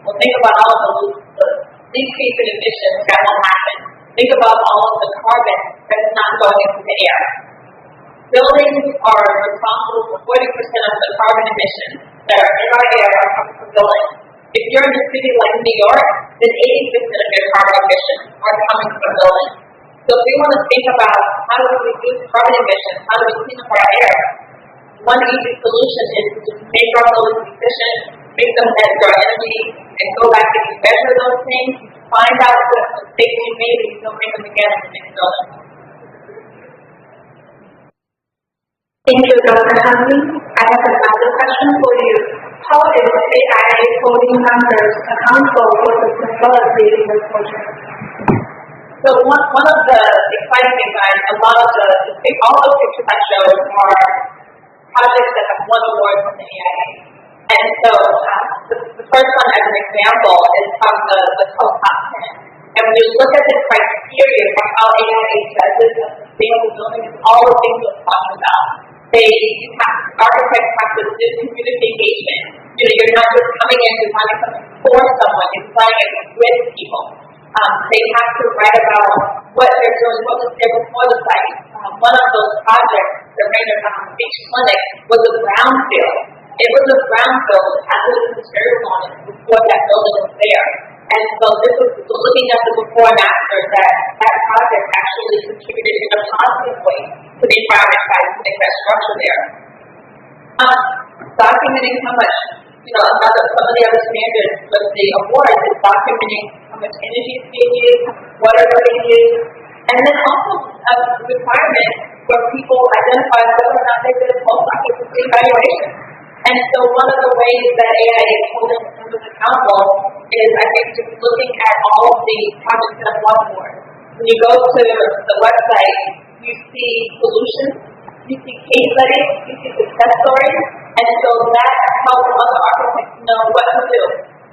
Well, think about all of the decrease in emissions that will happen. Think about all of the carbon that's not going into the air. Buildings are responsible for 40% of the carbon emissions that are in our air are coming from buildings. If you're in a city like New York, then 80% of your carbon emissions are coming from buildings. So if we want to think about how do we reduce carbon emissions, how do we clean up our air, one easy solution is to just make our buildings efficient, make them net zero energy, and go back and measure those things, find out what mistakes we made, and don't make them again in the next building. Thank you, Dr. Hanley. I have another question for you. How is AIA holding numbers accountable for the sustainability in the project? So one of the exciting things, a lot of all those pictures I showed are projects that have won awards from the AIA. And so the first one as an example is from the top 10. And when you look at the criteria for how AIA judges a sustainable building, it's all the things we're talking about. Architects have to do community engagement. You're not just coming in designing something for someone, you're designing it with people. They have to write about what they're doing, what was there before the site. One of those projects, the Rainer Beach Clinic, was a brownfield. It was a brownfield that had little material on it before that building was there. And so this was looking at the before and after that project actually contributed in a positive way to the environment by putting that structure there. Documenting how much, some of the other standards with the awards is documenting how much energy is being used, what are being used, and then also a requirement where people identify whether or not they did a post-occupancy evaluation. And so one of the ways that AIA is holding members accountable is, I think, just looking at all of the projects that have won awards. When you go to the website, you see solutions, you see case studies, you see success stories, and so that helps other architects know what to do.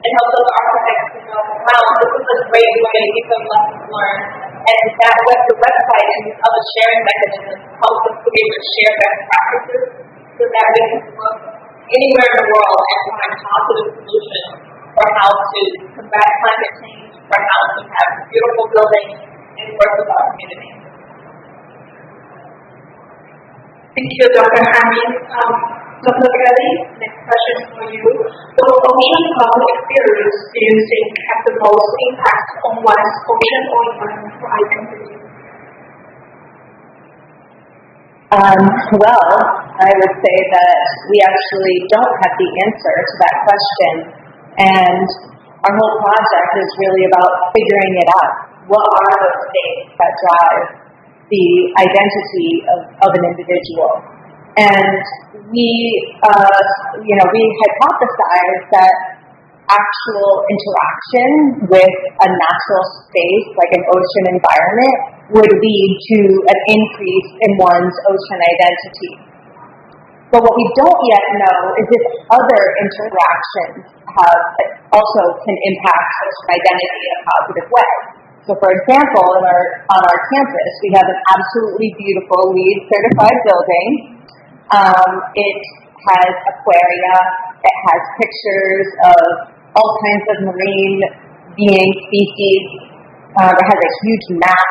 It helps other architects to know, wow, this is a great way to get them lessons learned. And that the website and these other sharing mechanisms help us to be able to share best practices so that we can look anywhere in the world and find positive solutions for how to combat climate change, for how to have beautiful buildings and work with our community. Thank you, Dr. Hanley. Dr. Kelly, next question for you. What ocean cloud experience do you think have the most impact on one's ocean or environmental identity? Well, I would say that we actually don't have the answer to that question, and our whole project is really about figuring it out. What are those things that drive the identity of an individual? And we hypothesize that actual interaction with a natural space like an ocean environment would lead to an increase in one's ocean identity. But what we don't yet know is if other interactions also can impact ocean identity in a positive way. So for example, on our campus, we have an absolutely beautiful LEED certified building. It has aquaria, it has pictures of all kinds of marine being species, it has a huge map,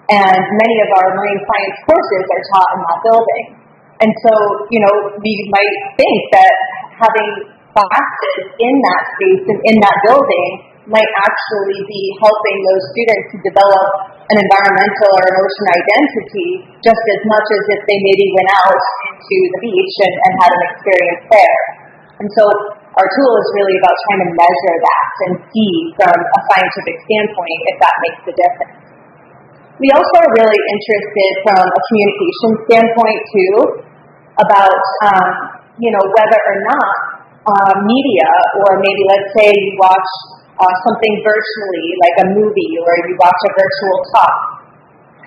and many of our marine science courses are taught in that building. And so, we might think that having classes in that space and in that building might actually be helping those students to develop an environmental or an ocean identity just as much as if they maybe went out into the beach and had an experience there. And so our tool is really about trying to measure that and see from a scientific standpoint if that makes a difference. We also are really interested from a communication standpoint too about whether or not media, or maybe let's say you watch something virtually like a movie or you watch a virtual talk,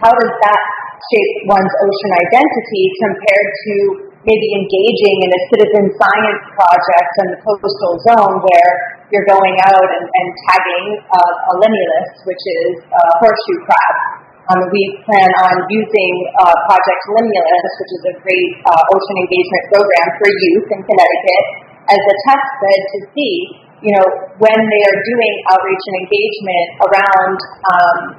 how does that shape one's ocean identity compared to maybe engaging in a citizen science project in the coastal zone where you're going out and tagging a limulus, which is a horseshoe crab. We plan on using Project Limulus, which is a great ocean engagement program for youth in Connecticut, as a test bed to see when they are doing outreach and engagement around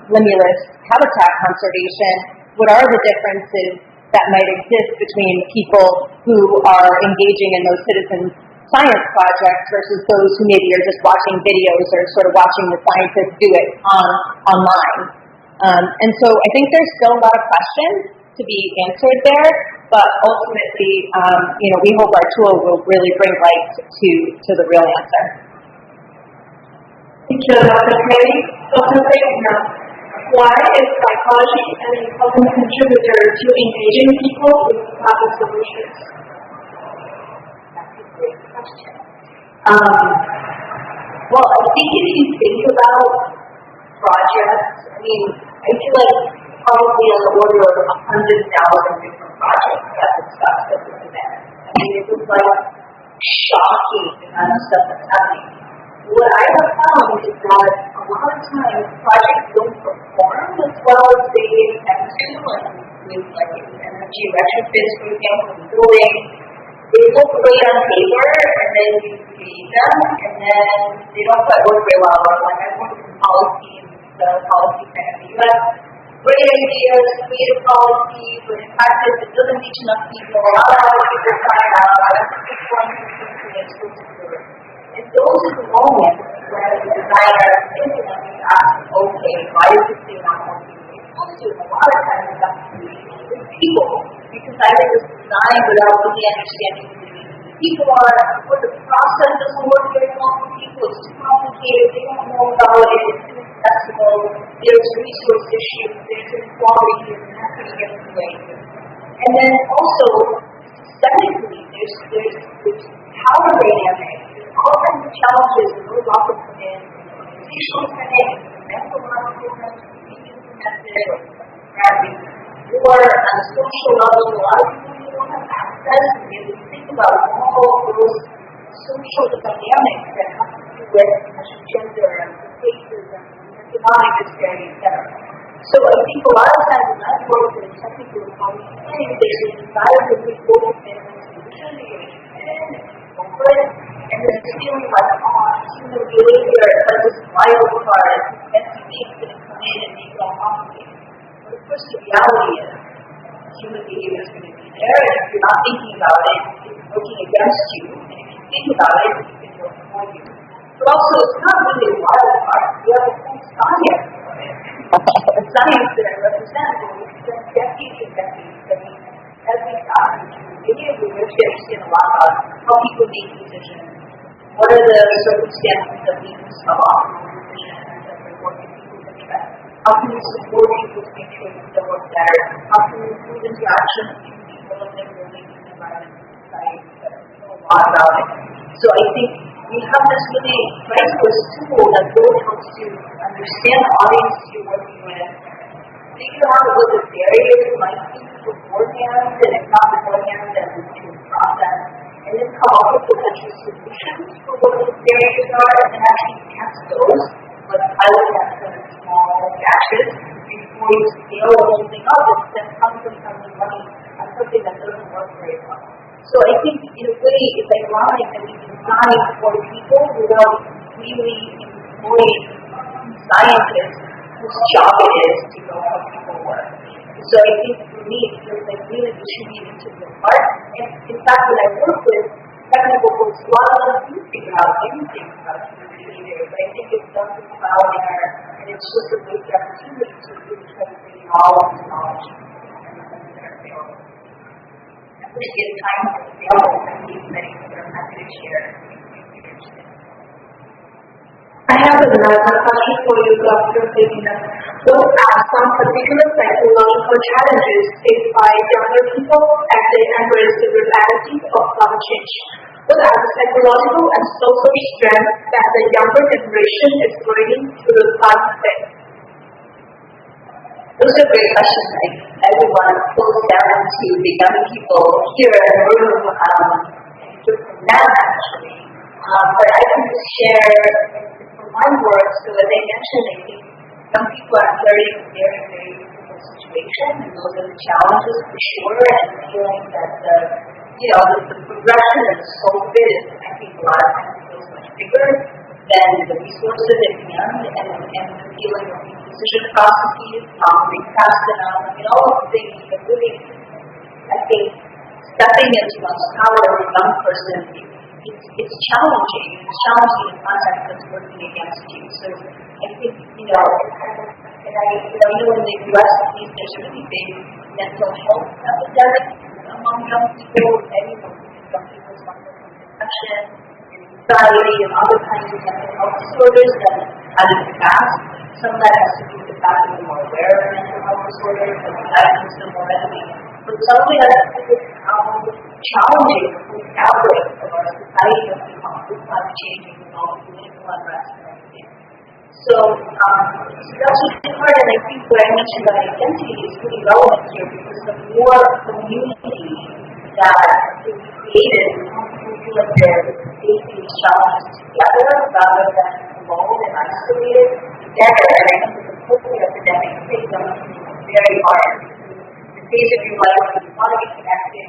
limulus habitat conservation, what are the differences that might exist between people who are engaging in those citizen science projects versus those who maybe are just watching videos or sort of watching the scientists do it online. And so I think there's still a lot of questions to be answered there, but ultimately, we hope our tool will really bring light to the real answer. Thank you, Dr. Perry. Dr. Perry, why is psychology an important contributor to engaging people with problem solutions? That's a great question. Well, I think if you think about projects, I feel like probably on the order of 100,000 different projects that discussed at this event. It was like shocking the amount of stuff that's happening. What I have found is that a lot of times projects don't perform as well as they intend to, with like energy retrofits, for example, in building. They look great on paper, and then you create them, and then they don't quite work very well. Like I worked in policy, the policy kind of the U.S. Great ideas, creative policy, but in practice it doesn't reach enough people. A lot of people trying out, a lot of people want to do it. And those are the moments where the designer is going to ask, okay, why is this thing not working? It's supposed to, a lot of times, it's actually with people, because either it was designed without really understanding who the people are, or the process doesn't work very well for people, it's too complicated, they don't know about it, it's inaccessible, there's resource issues, there's inequality, there's inequity in the way. And then also, systemically, there's power dynamics, all kinds of challenges that those often come in, organizational settings, methodological methods, or on a social level, a lot of people don't have access to be able to think about all those social dynamics that have to do with gender and races and economic disparity, etc. So I think a lot of times when I've worked in technical economic planning, there's a desire to move forward in and this feeling like, human behavior is like this wild card, and things that come in and make it all complicated. But of course, the reality is, human behavior is going to be there, and if you're not thinking about it, it's working against you, and if you think about it, it can work for you. But also, it's not really a wild card. We have a full science of it. The science that I represent will spend decades and decades studying every facet of video. We really understand a lot about how people make decisions. What are the circumstances that lead to suboptimal decisions that they work in people's interest? How can we support people to make choices that work better? How can we improve interaction between people and their buildings and environment and society? We know a lot about it. So I think we have this really priceless tool that really helps to understand the audience you're working with, figure out what the barriers might be beforehand, and if not beforehand, then through the process. And then come up with potential solutions for what those barriers are, and then actually test those, like pilot test them in small batches before you scale the whole thing up and spend tons and tons of money on something that doesn't work very well. So I think, in a way, it's ironic that we design for people without really employing scientists whose job it is to know how people work. So I think for me, it feels like really the two need to be apart. And in fact, when I work with technical folks, a lot of them do figure out anything about human behavior. But I think it's done through trial and error, and it's just a great opportunity to really try to bring all of this knowledge and the things that are available. And we get time to available and these many that are happy to share. I have another question for you, Dr. Fagina. What are some particular psychological challenges faced by younger people as they embrace the reality of climate change? What are the psychological and social strengths that the younger generation is bringing to the climate space? Those are great questions. Everyone pulls down to the young people here in the room and hear from them, actually. But I can just share my work, so as I mentioned, I think some people are very difficult situation, and those are the challenges for sure, and feeling that the progression and scope of it is, I think, a lot of times feels much bigger. then the resources at hand and the feeling of these decision processes, being fast enough, all of the things that really, I think, stepping into one's power as a young person, it's challenging. It's challenging in context that's working against you. So I think, even in the U.S., there's a really big mental health epidemic among young people. Young people suffer from depression, anxiety, and other kinds of mental health disorders that have in the past. Some of that has to do with the fact that we're more aware of mental health disorders and we're diagnosed them more readily. But some of it has to do with how challenging the fabric of our society has become with climate change and all the political unrest and everything. So that's really hard, and I think what I mentioned about identity is really relevant here because the more community that is created, people feel like they're facing these challenges together rather than alone and isolated, better. And I think the COVID epidemic made them very hard. The phase of your life when you want to be connected,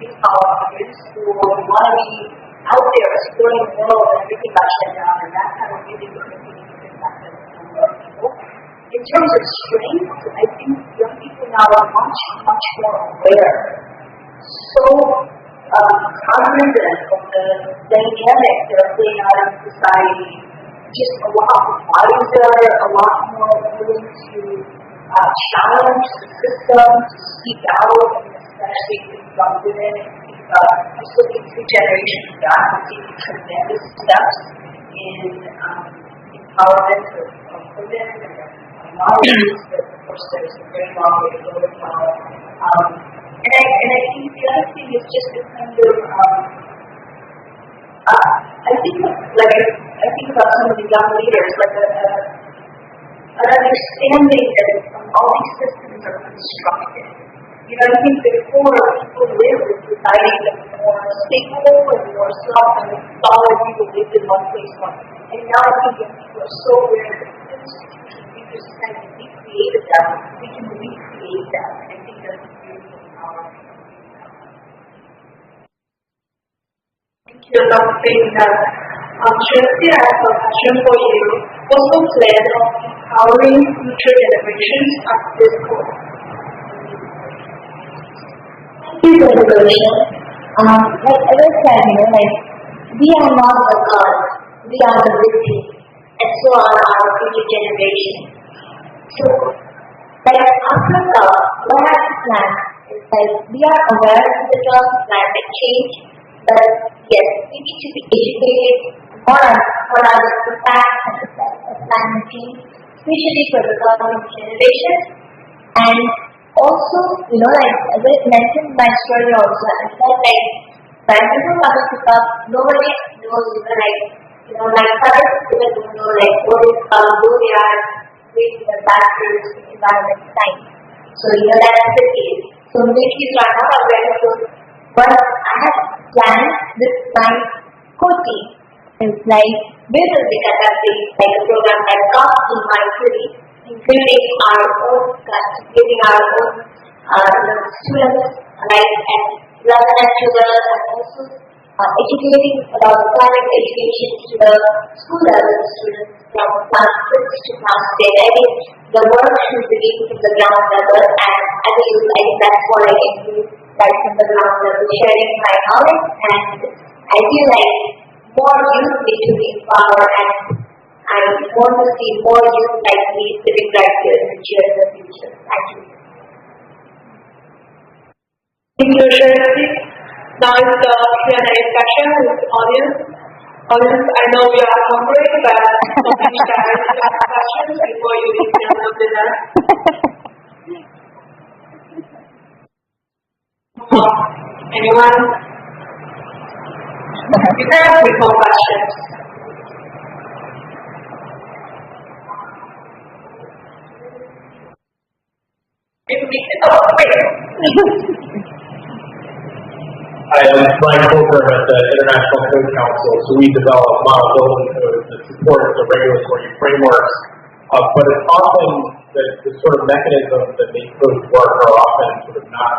you want to be in school, you want to be out there exploring the world, and everything got shut down, and that kind of really impacted people. In terms of strength, I think young people now are much, much more aware, so cognizant of the dynamic they're playing out in society, just a lot wiser, a lot more willing to challenge the system, to speak out, especially with young women. Just looking 2 generations back, we've seen tremendous steps in empowerment of women and minorities, but of course there's a very long way to go as well. And I think the other thing is just a kind of, I think about some of the young leaders, like an understanding that all these systems are constructed. I think before people lived in society that was more stable and more and solid, people lived in one place. And now I think young people are so aware that the institutions, we just kind of recreated them, we can recreate them. And I think that's really powerful. Thank you, Dr. Fabian. Tracy, I have a question for you. What's the plan of empowering future generations after this course? Thank you for the question. Like as I said, we are not the God, we are the victims, and so are our future generations. So, after what I have planned is we are aware of the term climate change, but yes, we need to be educated more on what are the impacts and effects of climate change, especially for the coming generations. And also, as I mentioned in my story also, I felt when people come to pick up, nobody knows, others people don't know, what is who they are with the factors in environment science. So, that's the case. So, maybe you are not aware of those. But I have planned with my co-team. It's we will be conducting a program that comes in my city, including our own giving our own students and resident students, and also educating about climate education to the school level students from class 6 to class 10. I think the work should begin from the ground level, and as a youth, I think that's what I can do right from the ground level, sharing my knowledge. And I feel more youth need to be empowered, and I want to see more youth like me sitting right here in the future. Thank you. Thank you, Tracy. Now is the Q&A session with the audience. Audience, I know we are hungry, but please share your questions before you eat your dinner. Anyone? You can ask me more questions. Hi, I'm Brian Coker at the International Code Council. So we develop model building codes that support the regulatory frameworks. But it's often the sort of mechanisms that make codes work are often sort of not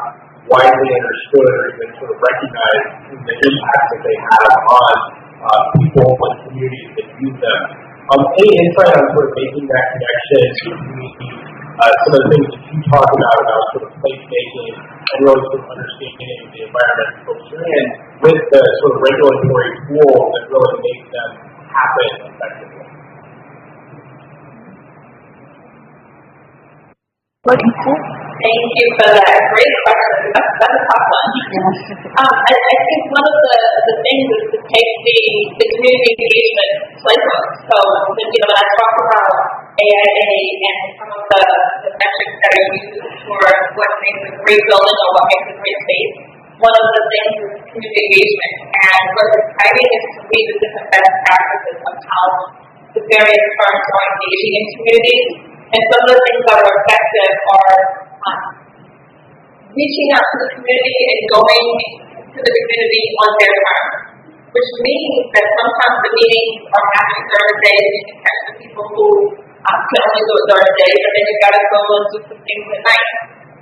widely understood or even sort of recognized the impact that they have on people and communities that use them. Any insight on sort of making that connection between some of the things that you talk about sort of placemaking and really sort of understanding the environment folks are in with the sort of regulatory tools that really make them happen effectively? Thank you for that great question. That's a tough one. I think one of the things is to take the community engagement playbook. So, when I talk about AIA and some of the metrics that are used for what makes a great building or what makes a great space, one of the things is community engagement. And what's exciting is to read the different best practices of how the various firms are engaging in communities. And some of the things that are effective are reaching out to the community and going to the community on their terms, which means that sometimes the meetings are happening during the day, and you can catch the people who can only do it during the day, but then you've got to go and do some things at night,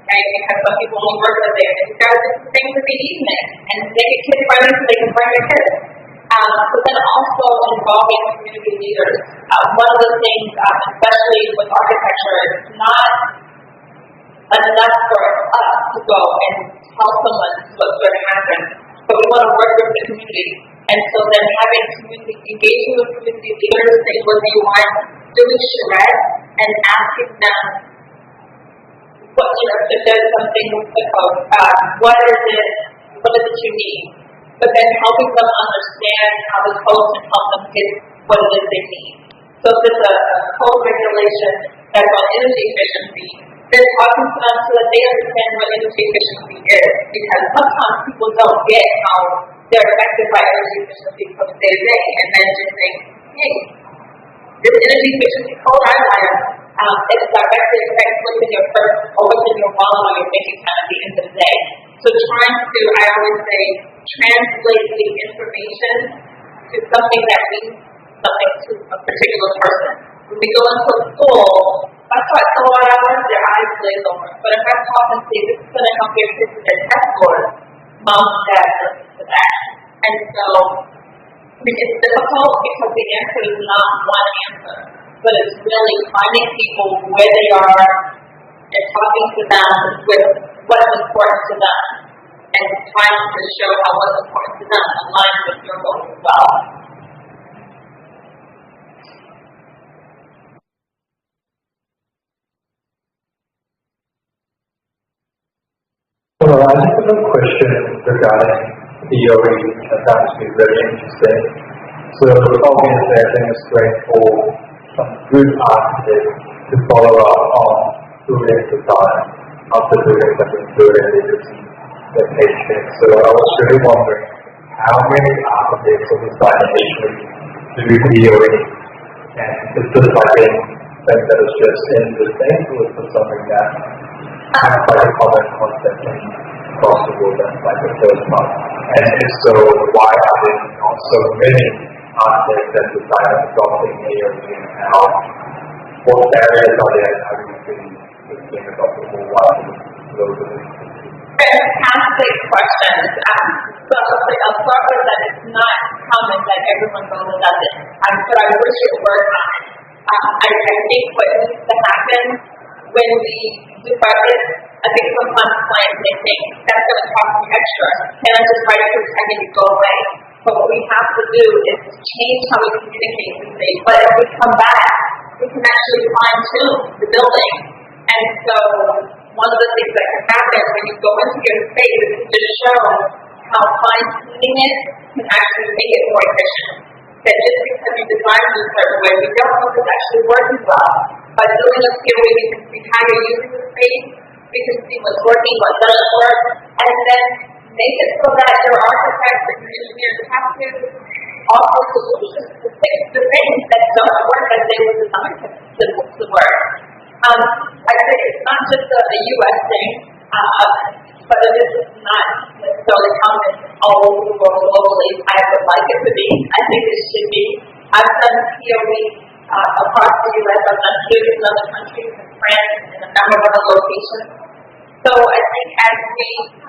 right? Because some people only work in the day, and you've got to do some things in the evening, and make it kid-friendly so they can bring their kids. But then also involving community leaders. One of the things, especially with architecture, is not enough for us to go and tell someone what's going to happen, but we want to work with the community. And so then having community, engaging with community leaders, saying what do you want, doing charrette and asking them what, if there's something about what is it you need, but then helping them understand how the code can help them get what it is they need. So if there's a code regulation that's on energy efficiency, then talking to them so that they understand what energy efficiency is, because sometimes people don't get how they're affected by energy efficiency from day to day, and then just think, hey, this energy efficiency code I like, it's directly affects what's in your purse or what's in your wallet or your bank account at the end of the day. So trying to, I always say, translate the information to something that means something to a particular person. When we go into a school, if I taught someone I was, their eyes glaze over. But if I talk and say, this is going to help your kids with their test scores, mom and dad listen to that. And so it's difficult because the answer is not one answer, but it's really finding people where they are and talking to them with what's important to them and trying to show how what's important to them aligns with your goals as well. Well, I just have a question regarding theory that sounds to be very interesting. So obviously I think it's great for some good architects to follow up on building design after buildings have been built and they receive the paycheck. So I was really wondering how many architects or designers actually do theory, and is this like a thing that is just in the thing, or is it something that kind of like a common concept across the world? That's like the first part. And if so, why are there not so many architects and designers adopting theory, and how, what barriers are there, and how do you think it's being adopted more widely globally? Fantastic questions. So I'll start with that it's not common that everyone goes and does it. But I wish it were common. I think what needs to happen when we do budgets, I think sometimes clients may think that's going to cost me extra. Can I just write it through and it go away? But what we have to do is change how we communicate and say, but if we come back, we can actually fine-tune the building. And so one of the things that can happen when you go into your space is to just show how fine-tuning it can actually make it more efficient. That just because you design it a certain way, we don't know if it's actually working well. By doing a skill where we can see how you're using the space, we can see what's working, what doesn't work, and then make it so that your architects and your engineers have to offer solutions to fix the things that don't work as they were designed to work. I think it's not just a U.S. thing, but it is not necessarily common all over the world globally. I would like it to be. I think it should be. I've done theory across the U.S. I've done theory in other countries, in France, and a number of other locations. So I think as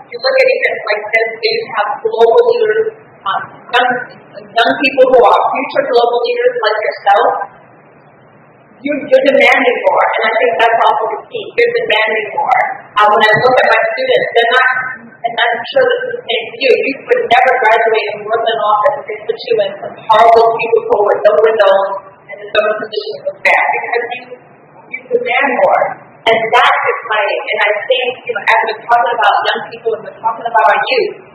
you look at events like this, you have global leaders young people who are future global leaders like yourself, you're demanding more, and I think that's also the key. You're demanding more. When I look at my students, they're not, and I'm sure this is the same for you, you would never graduate and work in an office if they put you in some horrible cubicle with no windows and the thermal conditions look bad, because you demand more. And that's exciting. And I think, as we're talking about young people and we're talking about our youth,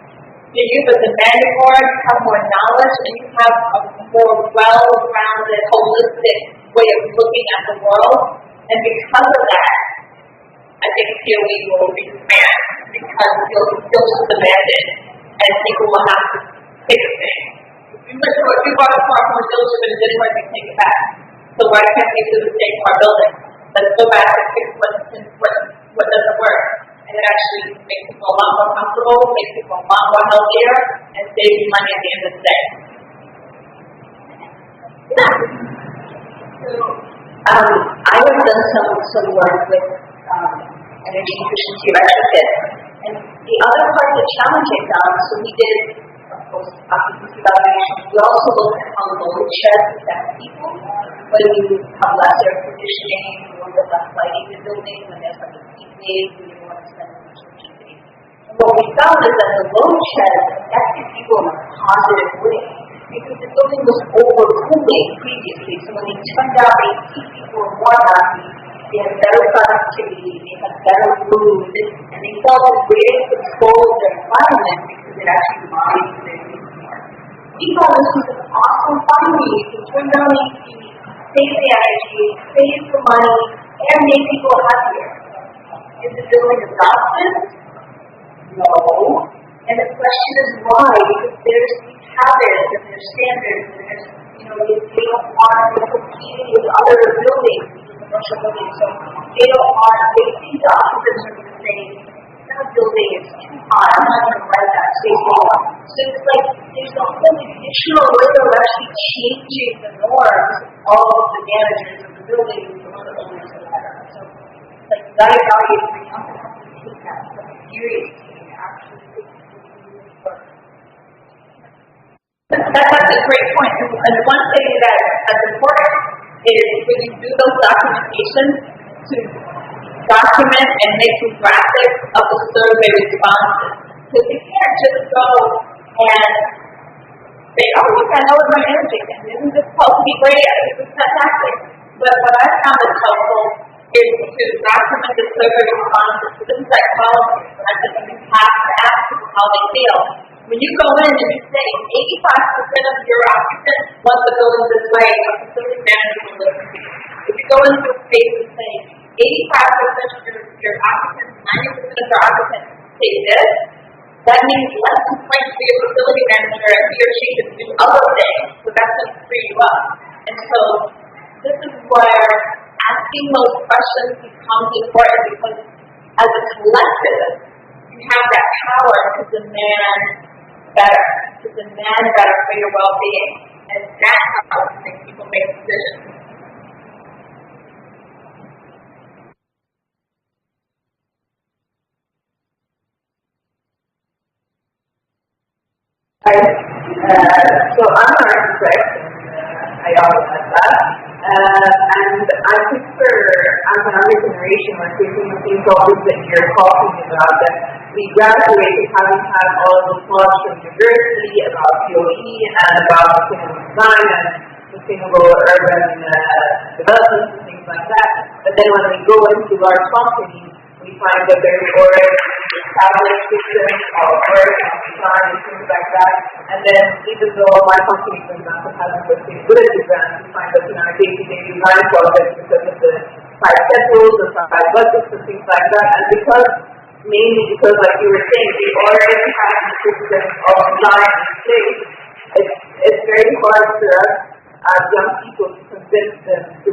the youth are demanding more, you have more knowledge, and you have a more well-rounded, holistic way of looking at the world. And because of that, I think COE will expand, because you'll just demand it, and people will have to take a thing. If you bought a car from a dealership and it didn't work, you take it back. So why can't we do the same for our building? Let's go back and fix what doesn't work. And it actually makes people a lot more comfortable, makes people a lot more healthier, and saves you money at the end of the day. Yeah. So, I have done some work with energy efficiency retrofit. And the other part of the challenge I found, so we did, of course, occupancy evaluation. We also looked at how load sheds affect people. When you have less air conditioning, or less lighting in the building, when there's like a heat wave, when you want to spend electricity days. And what we found is that the load shed affected people in a positive way, because the building was overcooling previously. So when they turned out, they keep people more happy, they had better productivity, they had better mood, and they felt a greater control of their environment because it actually monitored their needs more. We thought this was an awesome finding. You can turn down AC, save the energy, save the money, and make people happier. Is the building adopted? No. And the question is why? Because there's these habits and there's standards and there's, they don't want to compete with other buildings, commercial buildings. So they don't want, they think the occupants are going to say, that building is too hot, I'm not going to rent that space anymore. So it's like there's a whole additional layer of actually changing the norms of the managers of the building, the owners, etc. So it's like that evaluation, we have to take that seriously and actually work. That's a great point. And one thing that's important is when you do those documentations to document and make some graphics of the survey responses. Because you can't just go and say, oh, look, I know what my energy is. Isn't this supposed to be great? This is fantastic. But what I found is helpful is to document the survey responses. So this is like policy. I think you have to ask people how they feel. When you go in and you say 85% of your occupants want the building this way, a facility manager will listen to you. If you go into a space and say 85% of your occupants, 90% of your occupants say this, that means less complaints to your facility manager, and he or she can do other things, so that's going to free you up. And so this is where asking those questions becomes important, because as a collective, you have that power to demand better, for your well-being. And that's how I think people make decisions. So I'm an architect, and I always said that. And I think as an younger generation, we're facing the same problems that you're talking about, that we graduated having had all of the thoughts from university about COE and about sustainable design and sustainable urban development and things like that. But then when we go into large companies, we find that there's already established systems of work and design and things like that. And then even though my company, for example, has a sustainability grant, we find that in our day-to-day design projects, because of the 5 schedules, the 5 budgets and things like that, and mainly because, like you were saying, we already have the system of design in place, it's very hard for us as young people to convince them to,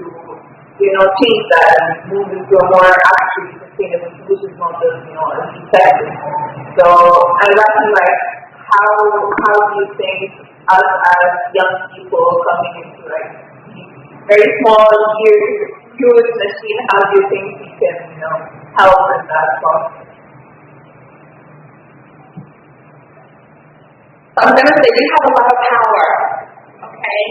change that and move into a more actually sustainable solutions model, as you said. So I'm asking, like, how do you think us as young people coming into like very small youth machine, how do you think we can, help in that process? I'm going to say you have a lot of power, okay?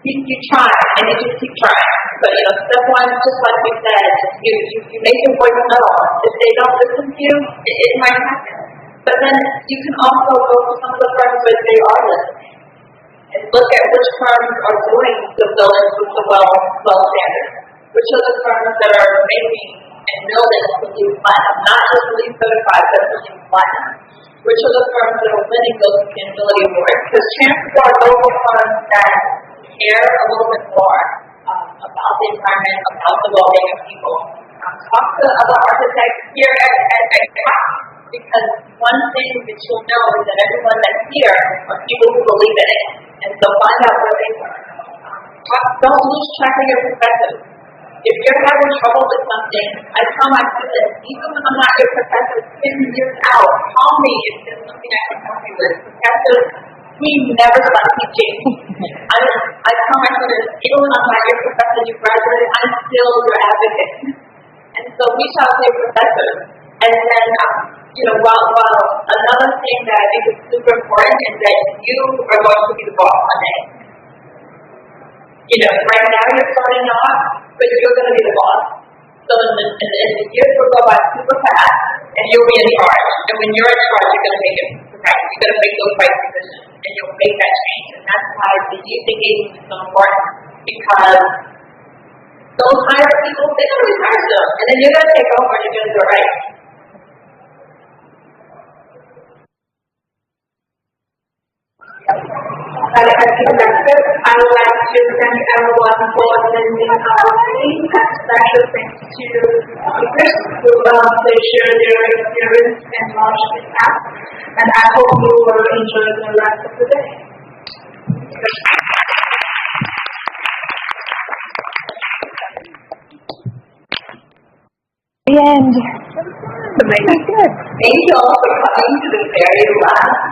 You try, and you just keep trying. So, step one, just like we said, you make your voice known. If they don't listen to you, it might happen. But then you can also go to some of the firms where they are listening and look at which firms are doing the buildings with the well standards. Which are the firms that are making and buildings with LEED Platinum, not just LEED certified, but LEED Platinum. Which are the firms that are winning those sustainability awards? Because chances are those are firms that care a little bit more about the environment, about the well-being of people. Talk to other architects here at Hart, because one thing that you'll know is that everyone that's here are people who believe in it. And so find out where they are. Don't lose track of your perspective. If you're having trouble with something, I tell my students, even when I'm not your professor 10 years out, call me if there's something I can help you with. Professors, we never stop teaching. I tell my students, even when I'm not your professor, you graduated, I'm still your advocate. And so reach out to your professors. And then, while another thing that I think is super important is that you are going to be the boss one day. Right now you're starting off, but you're going to be the boss. So in the years will go by super fast, and you'll be in charge. And when you're in charge, you're going to make it right. You're going to make those right decisions, and you'll make that change. And that's why the youth engagement is so important, because those higher people, they're going to retire soon, and then you're going to take over, and you're going to do it right. I would like to thank everyone for attending our meeting, and special thanks to speakers who they share their experience and knowledge with us. And I hope you will enjoy the rest of the day. The end. Amazing. Good. Thank you all for coming to the very last